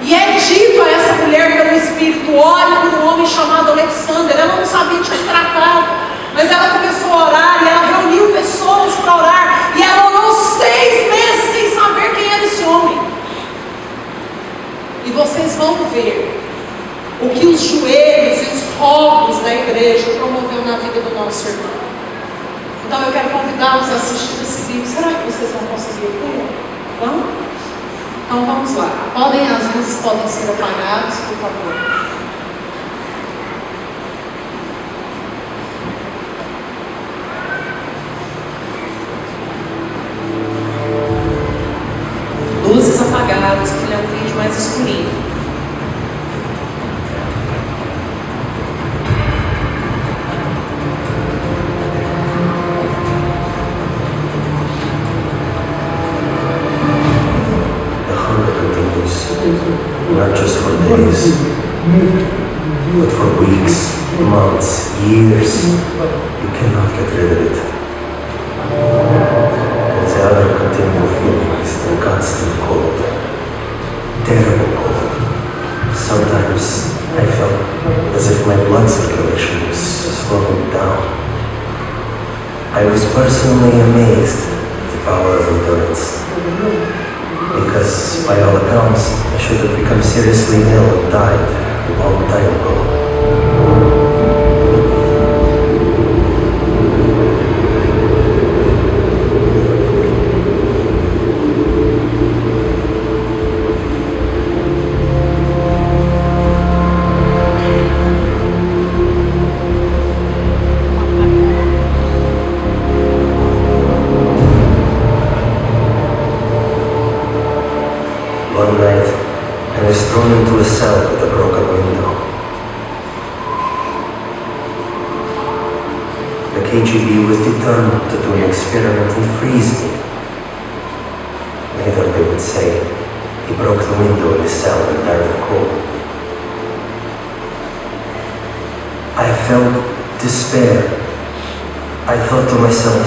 E é dito a essa mulher pelo Espírito: ore por um homem chamado Alexander. Ela não sabia de que se tratava, mas ela começou a orar, e ela reuniu pessoas para orar, e ela orou 6 meses sem saber quem era esse homem. E vocês vão ver o que os joelhos e os rogos da igreja promoveu na vida do nosso irmão. Então eu quero convidá-los a assistir esse vídeo. Será que vocês vão conseguir ver? Vamos? Então vamos lá. As luzes podem ser apagadas, por favor. Luzes apagadas, porque ele é um vídeo mais escurinho. Not just for days, But for weeks, months, years, you cannot get rid of it. And the other continual feeling is the constant cold. Terrible cold. Sometimes I felt as if my blood circulation was slowing down. I was personally amazed at the power of endurance. Because, by all accounts, I should have become seriously ill and died a long time ago. One night, I was thrown into a cell with a broken window. The KGB was determined to do an experiment and freeze me. Later they would say, he broke the window in his cell and died of cold. I felt despair. I thought to myself,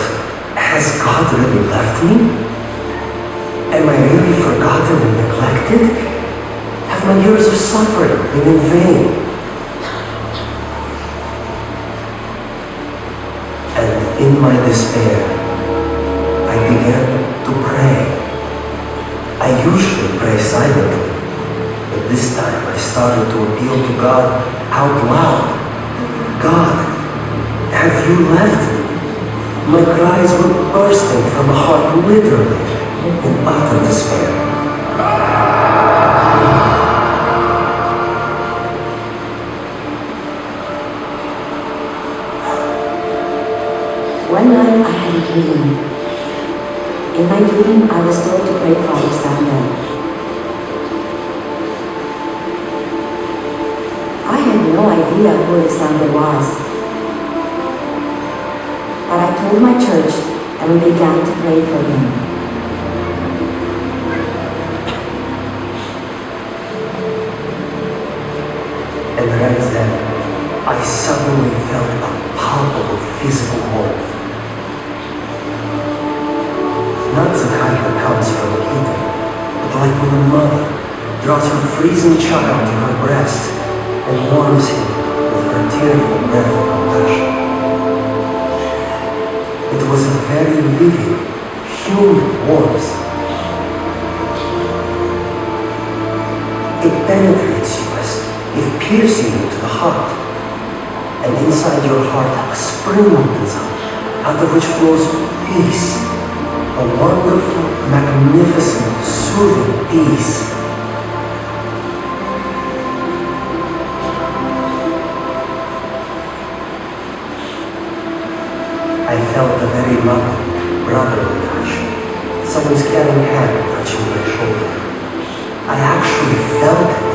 has God really left me? Am I really forgotten and neglected? Have my years of suffering been in vain? And in my despair, I began to pray. I usually pray silently, but this time I started to appeal to God out loud. God, have you left me? My cries were bursting from a heart literally in utter despair. One night I had a dream. In my dream I was told to pray for Alexander. I had no idea who Alexander was. But I told my church and we began to pray for him. And right then, I suddenly felt a palpable physical warmth. Not the kind that comes from a heater, but like when a mother draws her freezing child to her breast and warms him with her tearful breath of compassion. It was a very living, human warmth. It penetrates you it piercing you to the heart, and inside your heart a spring opens up, out of which flows peace, a wonderful, magnificent, soothing peace. I felt a very loving, brotherly touch, someone's caring hand touching my shoulder. I actually felt it.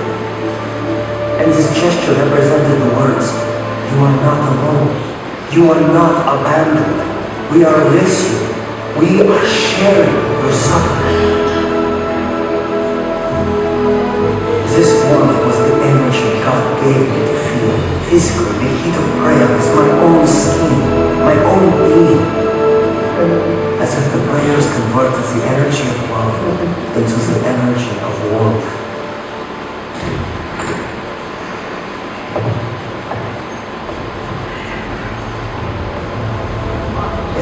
And this gesture represented the words, you are not alone, you are not abandoned, we are with you, we are sharing your suffering. This warmth was the energy God gave me to feel physically. The heat of prayer was my own skin, my own being. As if the prayers converted the energy of love into the energy of warmth.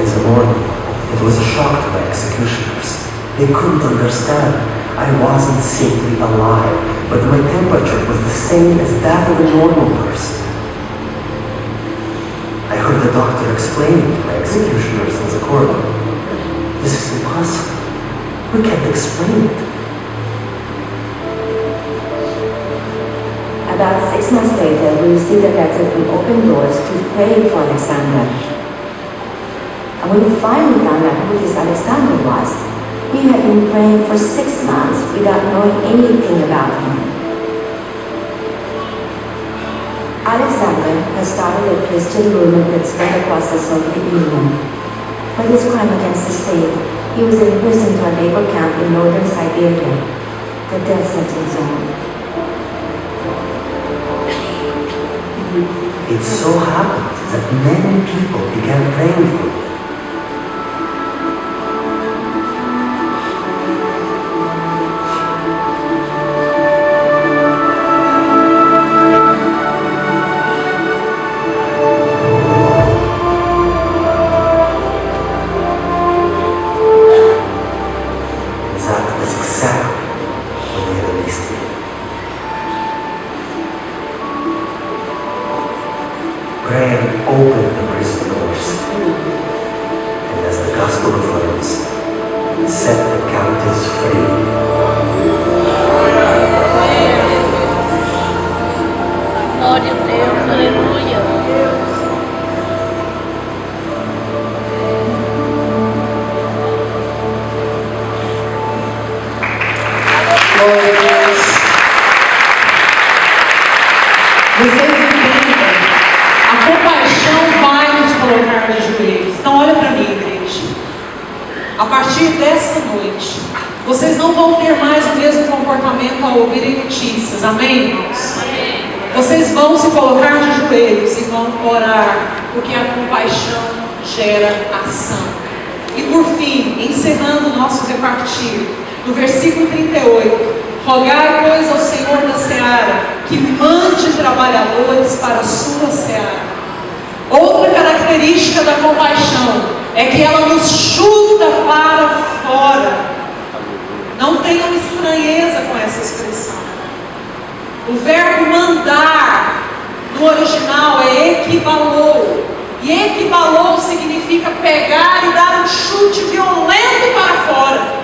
In the morning, it was a shock to my executioners. They couldn't understand. I wasn't simply alive, but my temperature was the same as that of a normal person. I heard the doctor explaining to my executioners in the corridor, this is impossible. We can't explain it. About 6 months later, we received a letter from Open Doors to pray for Alexander. And when we finally found out who this Alexander was, we had been praying for 6 months without knowing anything about him. Alexander has started a Christian movement that spread across the Soviet Union. For his crime against the state, he was imprisoned to a labor camp in northern Siberia, the death sentence zone. It so happened that many people began praying for me. That was exactly when they released me. Prayer opened the prison doors, and as the gospel affirms, set the captives free. Glória a Deus, aleluia. Glória a Deus. Vocês entendem? A compaixão vai nos colocar de joelhos. Então olha para mim, igreja. A partir dessa noite, vocês não vão ter mais o mesmo comportamento ao ouvirem notícias. Amém, irmãos? Vocês vão se colocar de joelhos e vão orar, porque a compaixão gera ação. E por fim, encerrando o nosso repartir, no versículo 38, rogai, pois, ao Senhor da seara, que mande trabalhadores para a sua seara. Outra característica da compaixão é que ela nos chuta para fora. Não tenham estranheza com essa expressão. O verbo mandar, no original, é equivalou. E equivalou significa pegar e dar um chute violento para fora.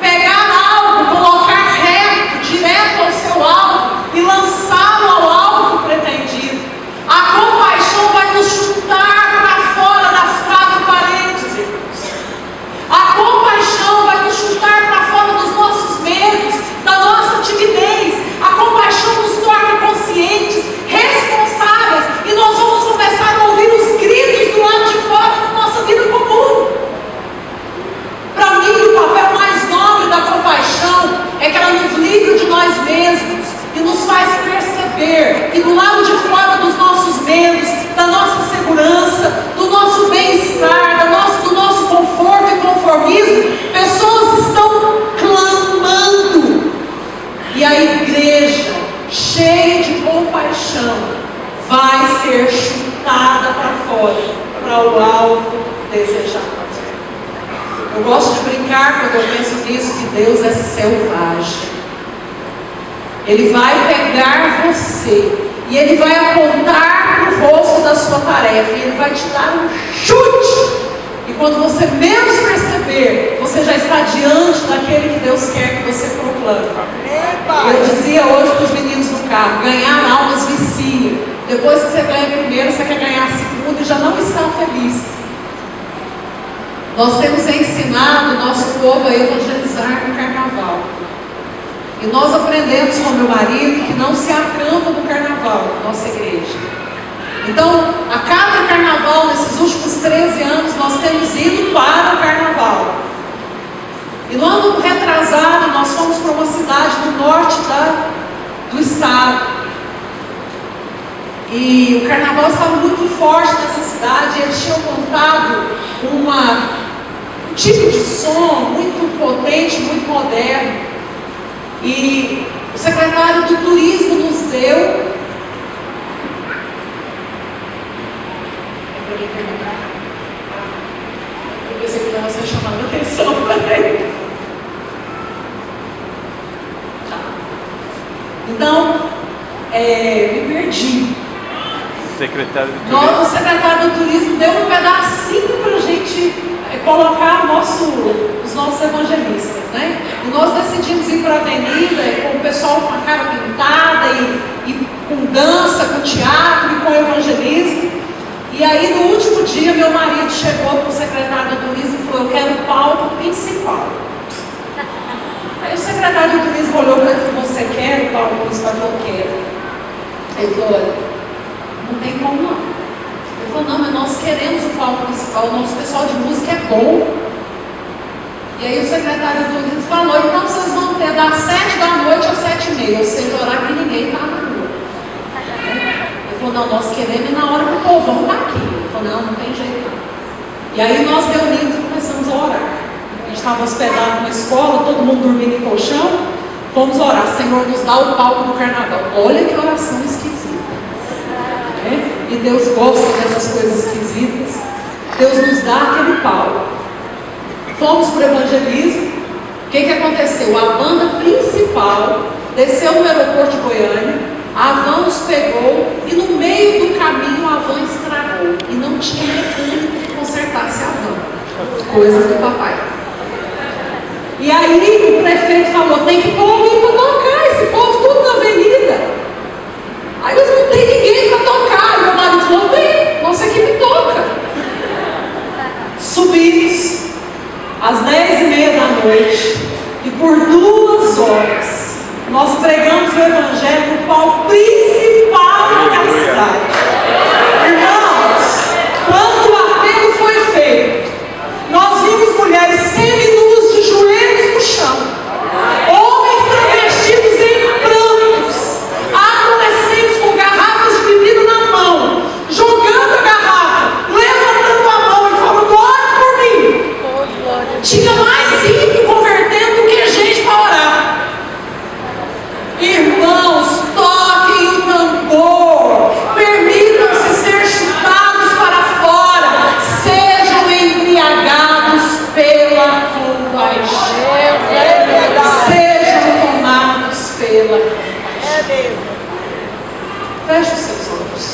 Pegar algo, colocar reto, direto ao seu alvo e lançá-lo ao alvo pretendido. A compaixão vai nos chutar para fora das quatro paredes, irmãos. A compaixão vai nos chutar para fora dos nossos medos, da nossa timidez. A compaixão nos torna conscientes, responsáveis, e nós vamos começar a ouvir os gritos do lado de fora da nossa vida comum. Para mim, o papel mais nobre da compaixão é que ela nos livra de nós mesmos e nos faz perceber que do lado de fora dos nossos medos, da nossa segurança, do nosso bem-estar, do nosso conforto e conformismo, pessoas estão clamando. E a igreja, cheia de compaixão, vai ser chutada para fora, para o alvo desejado. Eu gosto de brincar quando eu penso nisso, que Deus é selvagem. Ele vai pegar você e Ele vai apontar para o rosto da sua tarefa e Ele vai te dar um chute. E quando você menos perceber, você já está diante daquele que Deus quer que você proclame. Eu dizia hoje para os meninos no carro, ganhar almas vicia. Depois que você ganha primeiro, você quer ganhar segundo e já não está feliz. Nós temos ensinado o nosso povo a evangelizar no carnaval. E nós aprendemos com meu marido que não se acampa no carnaval, na nossa igreja. Então, a cada carnaval, nesses últimos 13 anos, nós temos ido para o carnaval. E no ano retrasado, nós fomos para uma cidade no norte do estado. E o carnaval estava muito forte nessa cidade. E eles tinham montado um tipo de som muito potente, muito moderno. E o secretário do turismo nos deu. Eu pensei que estava só chamando a atenção para ele. Então, me perdi. Secretário do Turismo. O secretário do Turismo deu um pedacinho para a gente colocar os nossos evangelistas, né? E nós decidimos ir para a avenida com o pessoal com a cara pintada e com dança, com teatro e com evangelismo. E aí no último dia meu marido chegou para o secretário do Turismo e falou: eu quero o palco principal. Aí o secretário do Turismo olhou para ele: você quer o palco principal? Eu quero. Ele falou: olha, não tem como não. Ele falou: não, mas nós queremos o palco principal, o nosso pessoal de música é bom. E aí o secretário do Turismo falou: então vocês vão ter das 7 da noite às 7h30, ou seja, horário que ninguém está na rua. Ele falou: não, nós queremos ir na hora que o povão está aqui. Ele falou, não tem jeito não. E aí nós reunimos e começamos a orar. A gente estava hospedado na escola, todo mundo dormindo em colchão. Vamos orar, Senhor, nos dá o palco do carnaval. Olha que oração esquisita. E Deus gosta dessas coisas esquisitas. Deus nos dá aquele palco. Fomos para o evangelismo. O que aconteceu? A banda principal desceu no aeroporto de Goiânia, a van nos pegou e no meio do caminho a van estragou. E não tinha mecânico que consertasse a van. Coisa do papai. E aí o prefeito falou, tem que pôr alguém para tocar, esse povo tudo na avenida. Aí eles não tem ninguém para tocar. E meu marido falou, tem, nossa equipe toca. Subimos às 10h30 da noite e por 2 horas nós pregamos o evangelho no palco principal daquela cidade. Irmãos, quando o apelo foi feito, nós vimos mulheres seminuas de joelhos no chão, homens travestidos em prantos, adolescentes com garrafas de bebida na mão, jogando a garrafa, levantando a mão e falando, ore por mim. Tinha mais ímpio convertendo do que gente para orar. Irmãos, toquem o tambor, permitam-se ser chutados para fora, sejam embriagados pela compaixão, sejam tomados pela compaixão. Feche os seus olhos.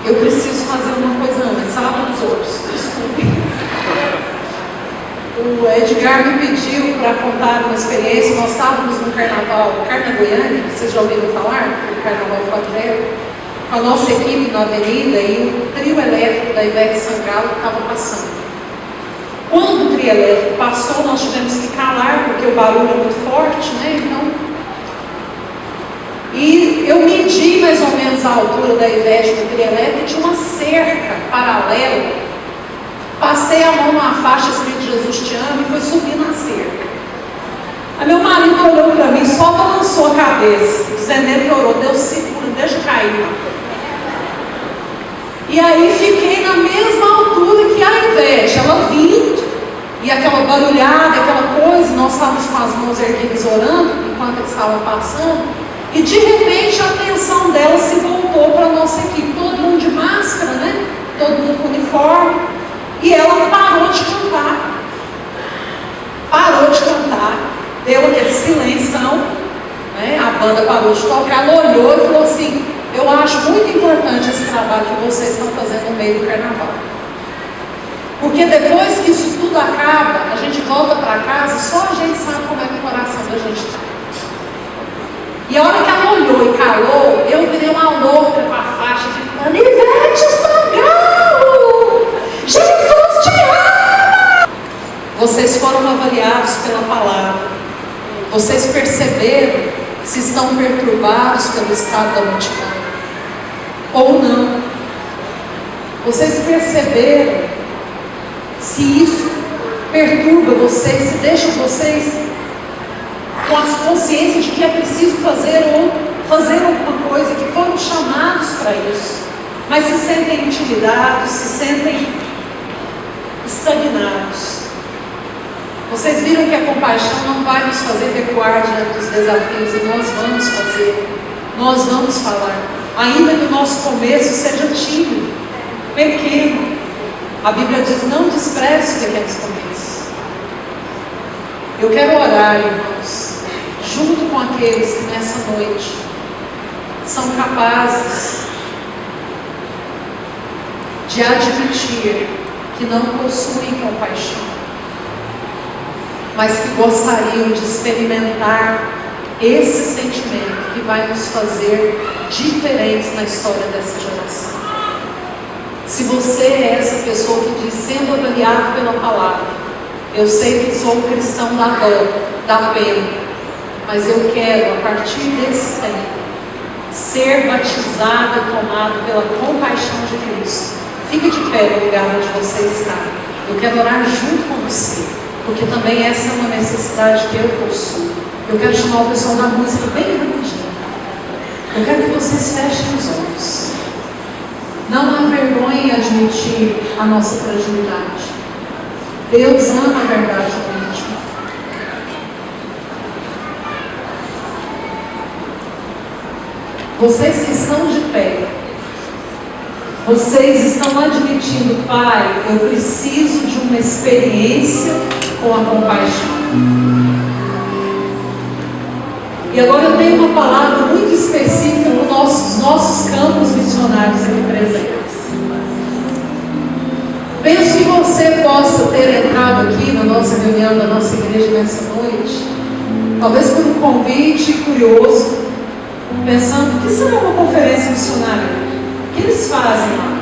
Eu preciso fazer uma coisa antes, abra os olhos, desculpe. O Edgar me pediu para contar uma experiência. Nós estávamos no carnaval, Carna Goiânia, vocês já ouviram falar? O carnaval Flávio, com a nossa equipe na avenida e o trio elétrico da Ivete Sangalo estava passando. Quando o trio elétrico passou, nós tivemos que calar, porque o barulho é muito forte, né? Então, e eu medi mais ou menos a altura da Ivete do trio elétrico e tinha uma cerca paralela. Passei a mão numa faixa escrito Jesus te ama e fui subir na cerca. Aí meu marido olhou para mim, só balançou a cabeça, dizendo que orou, Deus segura, deixa cair. E aí fiquei na mesma altura que a Ivete, ela vindo, e aquela barulhada, aquela coisa, nós estávamos com as mãos erguidas orando, enquanto eles estavam passando, e de repente a atenção dela se voltou para a nossa equipe, todo mundo de máscara, né? Todo mundo com uniforme. E ela parou de cantar. Deu aquele silêncio, né? A banda parou de tocar, ela olhou e falou assim, eu acho muito importante esse trabalho que vocês estão fazendo no meio do carnaval. Porque depois que isso tudo acaba, a gente volta para casa, só a gente sabe como é que o coração da gente está. E a hora que ela olhou e calou, eu virei uma louca com a faixa gritando, Ivete Sangalo! Jesus te ama! Vocês foram avaliados pela palavra. Vocês perceberam se estão perturbados pelo estado da multidão ou não. Vocês perceberam se isso perturba vocês, se deixa vocês com a consciência de que é preciso fazer ou fazer alguma coisa, que foram chamados para isso, mas se sentem intimidados, se sentem estagnados. Vocês viram que a compaixão não vai nos fazer recuar diante dos desafios, e nós vamos fazer, nós vamos falar, ainda que o nosso começo seja tímido, pequeno. A Bíblia diz, não despreze os pequenos começos. Eu quero orar, irmãos, junto com aqueles que nessa noite são capazes de admitir que não possuem compaixão, mas que gostariam de experimentar esse sentimento que vai nos fazer diferentes na história dessa geração. Se você é essa pessoa que diz, sendo avaliado pela palavra, eu sei que sou um cristão da dor, da pena, mas eu quero, a partir desse tempo, ser batizado e tomado pela compaixão de Cristo. Fique de pé no lugar onde você está. Eu quero orar junto com você, porque também essa é uma necessidade que eu possuo. Eu quero chamar o pessoal da música bem rapidinho. Eu quero que vocês fechem os olhos. Não há vergonha em admitir a nossa fragilidade. Deus ama a verdade íntima. Vocês que estão de pé, vocês estão admitindo: Pai, eu preciso de uma experiência com a compaixão. E agora eu tenho uma palavra muito específica para os nossos campos missionários aqui presentes. Penso que você possa ter entrado aqui na nossa reunião da nossa igreja nessa noite, talvez por um convite curioso, pensando: o que será uma conferência missionária? O que eles fazem lá?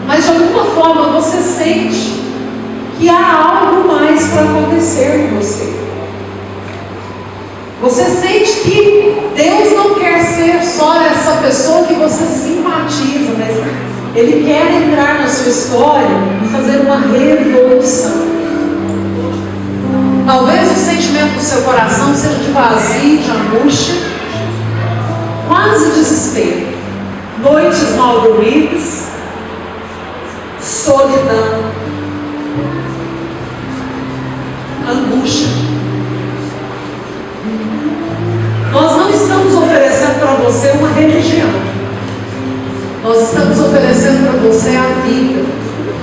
Mas de alguma forma você sente que há algo mais para acontecer com você. Você sente que Deus não quer ser só essa pessoa que você simpatiza, mas Ele quer entrar na sua história e fazer uma revolução. Talvez o sentimento do seu coração seja de vazio, de angústia, quase desespero, noites mal dormidas, solidão, angústia. Nós não estamos oferecendo para você uma religião. Nós estamos oferecendo para você a vida.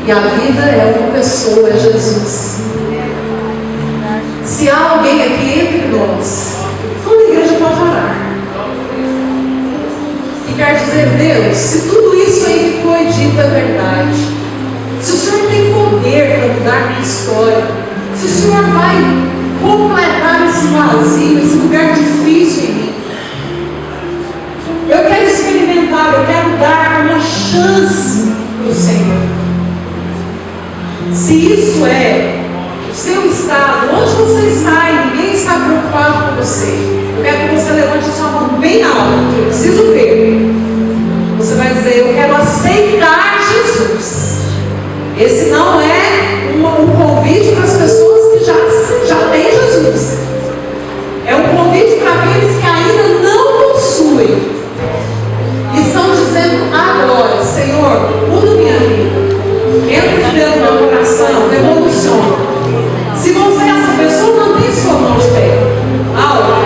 E a vida é uma pessoa, é Jesus. Se há alguém aqui entre nós, toda a igreja pode orar. E quer dizer: Deus, se tudo isso aí que foi dito é verdade, se o Senhor tem poder para mudar minha história, se o Senhor vai completar esse vazio, esse lugar difícil em mim, eu quero experimentar, eu quero dar uma chance para o Senhor. Se isso é o seu estado, onde você está e ninguém está preocupado com você, eu quero que você levante a sua mão bem alto, eu preciso ver. Você vai dizer: eu quero aceitar Jesus. Esse não é um convite para as pessoas que já têm Jesus. É um convite para aqueles que ainda não possuem. E estão dizendo agora: Senhor, muda minha vida. Entra dentro do meu coração, revoluciona. Se você é essa pessoa, mantém sua mão de pé.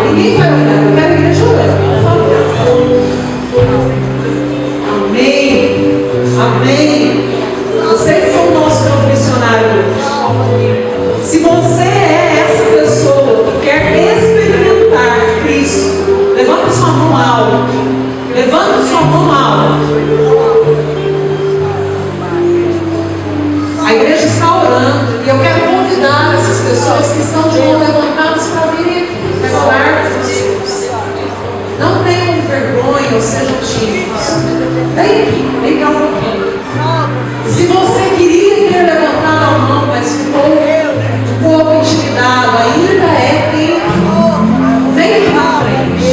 Ninguém vai olhar. Eu quero a igreja olhando. Amém. Amém. Vocês são o nosso campo missionário hoje. Se você é essa pessoa que quer experimentar Cristo, levanta sua mão alto. Levanta sua mão alto. A igreja está orando e eu quero convidar essas pessoas que estão de mão levantadas para virem aqui. Quero orar por vocês. Não tenham vergonha ou sejam tímidos. Vem aqui, vem cá um pouquinho. Se você queria ter levantado a mão, mas ficou um pouco intimidado, ainda é tempo. Vem aqui na frente.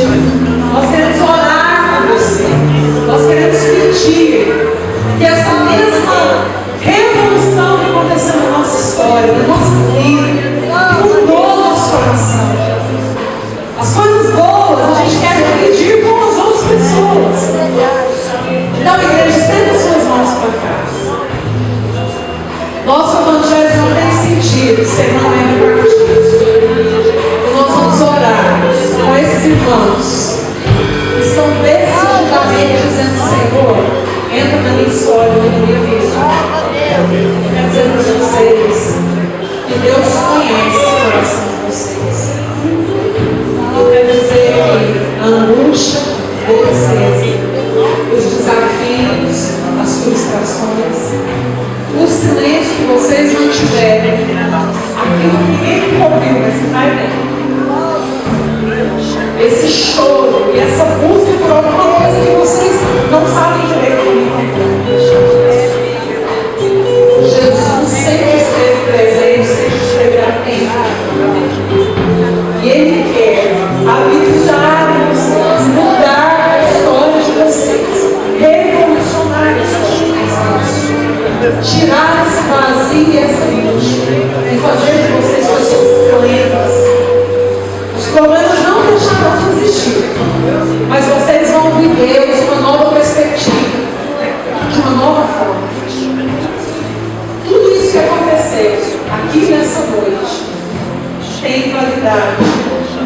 Nós queremos orar por você. Nós queremos pedir que essa mesma revolução que aconteceu na nossa história, na nossa vida, que mudou nosso coração. As coisas boas a gente quer dividir com as outras pessoas. Então, igreja, estenda suas mãos para cá. Nosso evangelho não tem sentido se ele não é repartido. Então nós vamos orar com esses irmãos que estão decididamente dizendo: Senhor, entra na minha história, na minha vida. Eu quero dizer para vocês que Deus conhece o coração de vocês. Eu quero dizer que a angústia de vocês, os desafios, as frustrações, o silêncio que vocês não tiverem, aquilo que ninguém ouviu, mas que vai bem. Esse choro e essa busca por alguma coisa que vocês não sabem direito como. Jesus sempre esteve presente, sempre esteve atento. E Ele quer habitar em vocês, mudar a história de vocês, revolucionar isso, tirar esse vazio e essa angústia e fazer de vocês pessoas plenas. Os problemas não deixarão de existir. disser aqui nessa noite tem validade,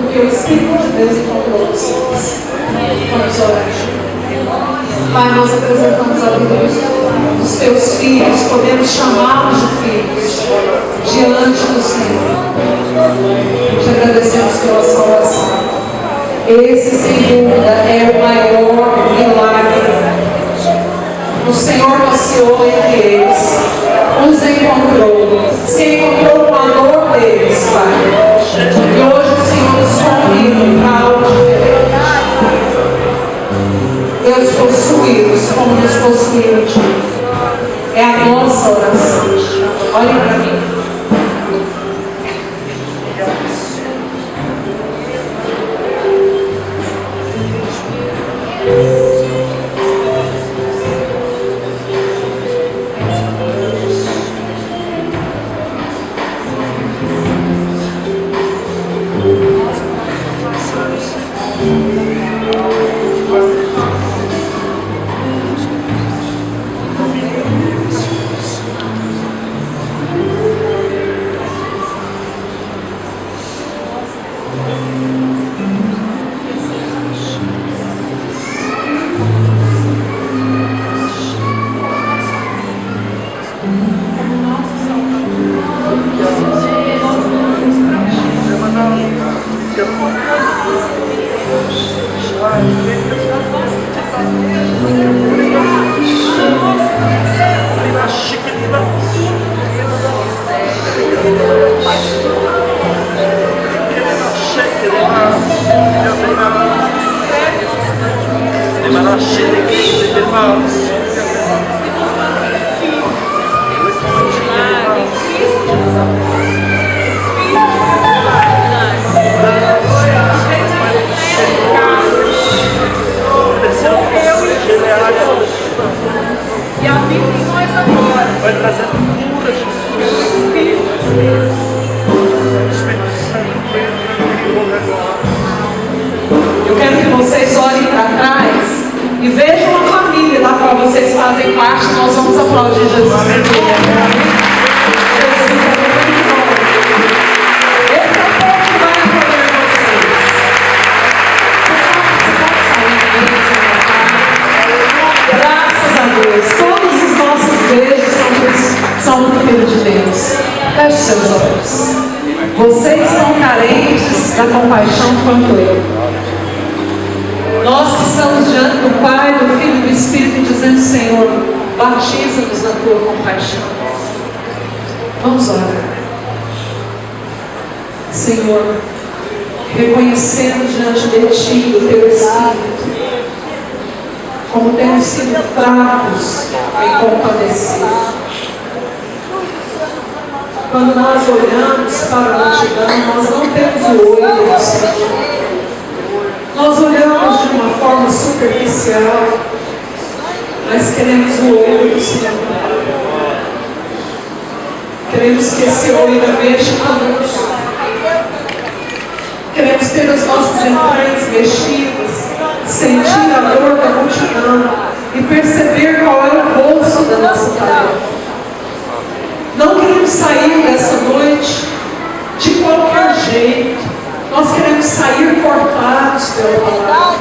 porque o Espírito de Deus encontrou vocês. Vamos orar. Pai, nós apresentamos a vida dos teus filhos, podemos chamá-los de filhos diante do Senhor. Te agradecemos pela salvação. Esse, sem dúvida, é o maior milagre. O Senhor passeou entre eles, os encontrou, se encontrou com a dor deles, Pai. E hoje o Senhor nos convida para algo diferente. Deus, possuí-los como nos possuíram. É a nossa oração. Olhe para mim. Eu quero que vocês olhem para trás e vejam a família da qual vocês fazem parte. Nós vamos aplaudir Jesus. Graças a Deus, todos os nossos beijos são do Filho de Deus. Feche seus olhos. Vocês são carentes da compaixão quanto eu. Nós que estamos diante do Pai, do Filho e do Espírito, dizendo: Senhor, batiza-nos na tua compaixão. Vamos orar. Senhor, reconhecendo diante de Ti, do Teu Espírito, como temos sido fracos em compadecer. Quando nós olhamos para a multidão, nós não temos o olho do Senhor. Nós olhamos de uma forma superficial, mas queremos o olho do Senhor. Queremos que esse olho mexa conosco. Queremos ter as nossas entranhas mexidas, sentir a dor da multidão e perceber qual é o bolso da nossa tarefa. Não queremos sair dessa noite de qualquer jeito. Nós queremos sair cortados pela palavra.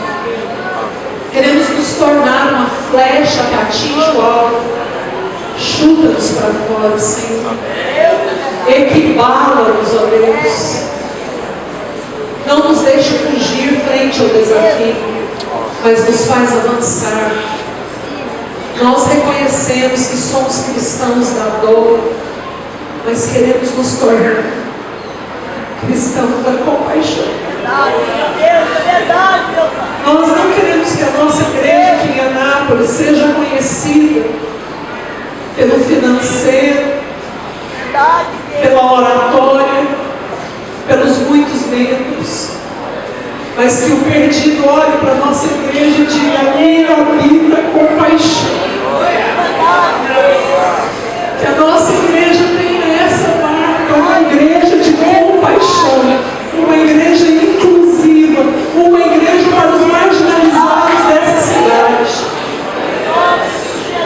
Queremos nos tornar uma flecha que atinge o alvo. Chuta-nos para fora, Senhor. Equibala-nos, ó Deus. Não nos deixe fugir frente ao desafio, mas nos faz avançar. Nós reconhecemos que somos cristãos da dor, mas queremos nos tornar cristãos da compaixão. Nós não queremos que a nossa igreja aqui em Anápolis seja conhecida pelo financeiro, pela oratória, pelos muitos membros, mas que o perdido olhe para a nossa igreja e diga: ali habita compaixão. Que a nossa igreja tenha essa marca, uma igreja de compaixão, uma igreja inclusiva, uma igreja para os marginalizados dessa cidade.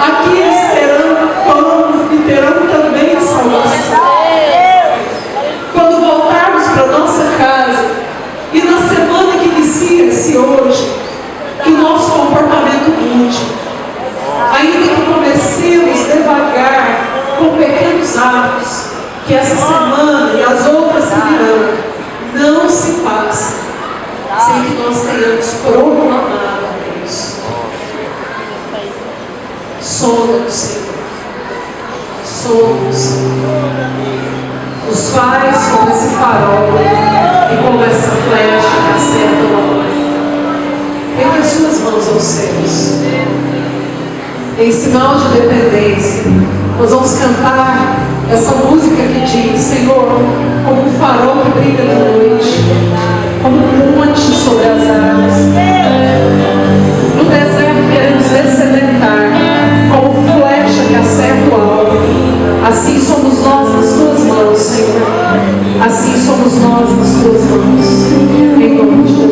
Aqui eles terão pão e terão também salvação. que essa semana e as outras que virão não se passem sem que nós tenhamos proclamado a Deus. Sonda-nos, Senhor. Sonda-nos, Senhor. Nos faz como esse farol e como essa flecha que acerta o amor. Erga as suas mãos aos céus. Em sinal de dependência, nós vamos cantar essa música que diz: Senhor, como um farol que brilha na noite, como um monte sobre as águas. No deserto queremos dessedentar, como flecha que acerta o alvo. Assim somos nós nas tuas mãos, Senhor. Assim somos nós nas tuas mãos. Em nome de Jesus.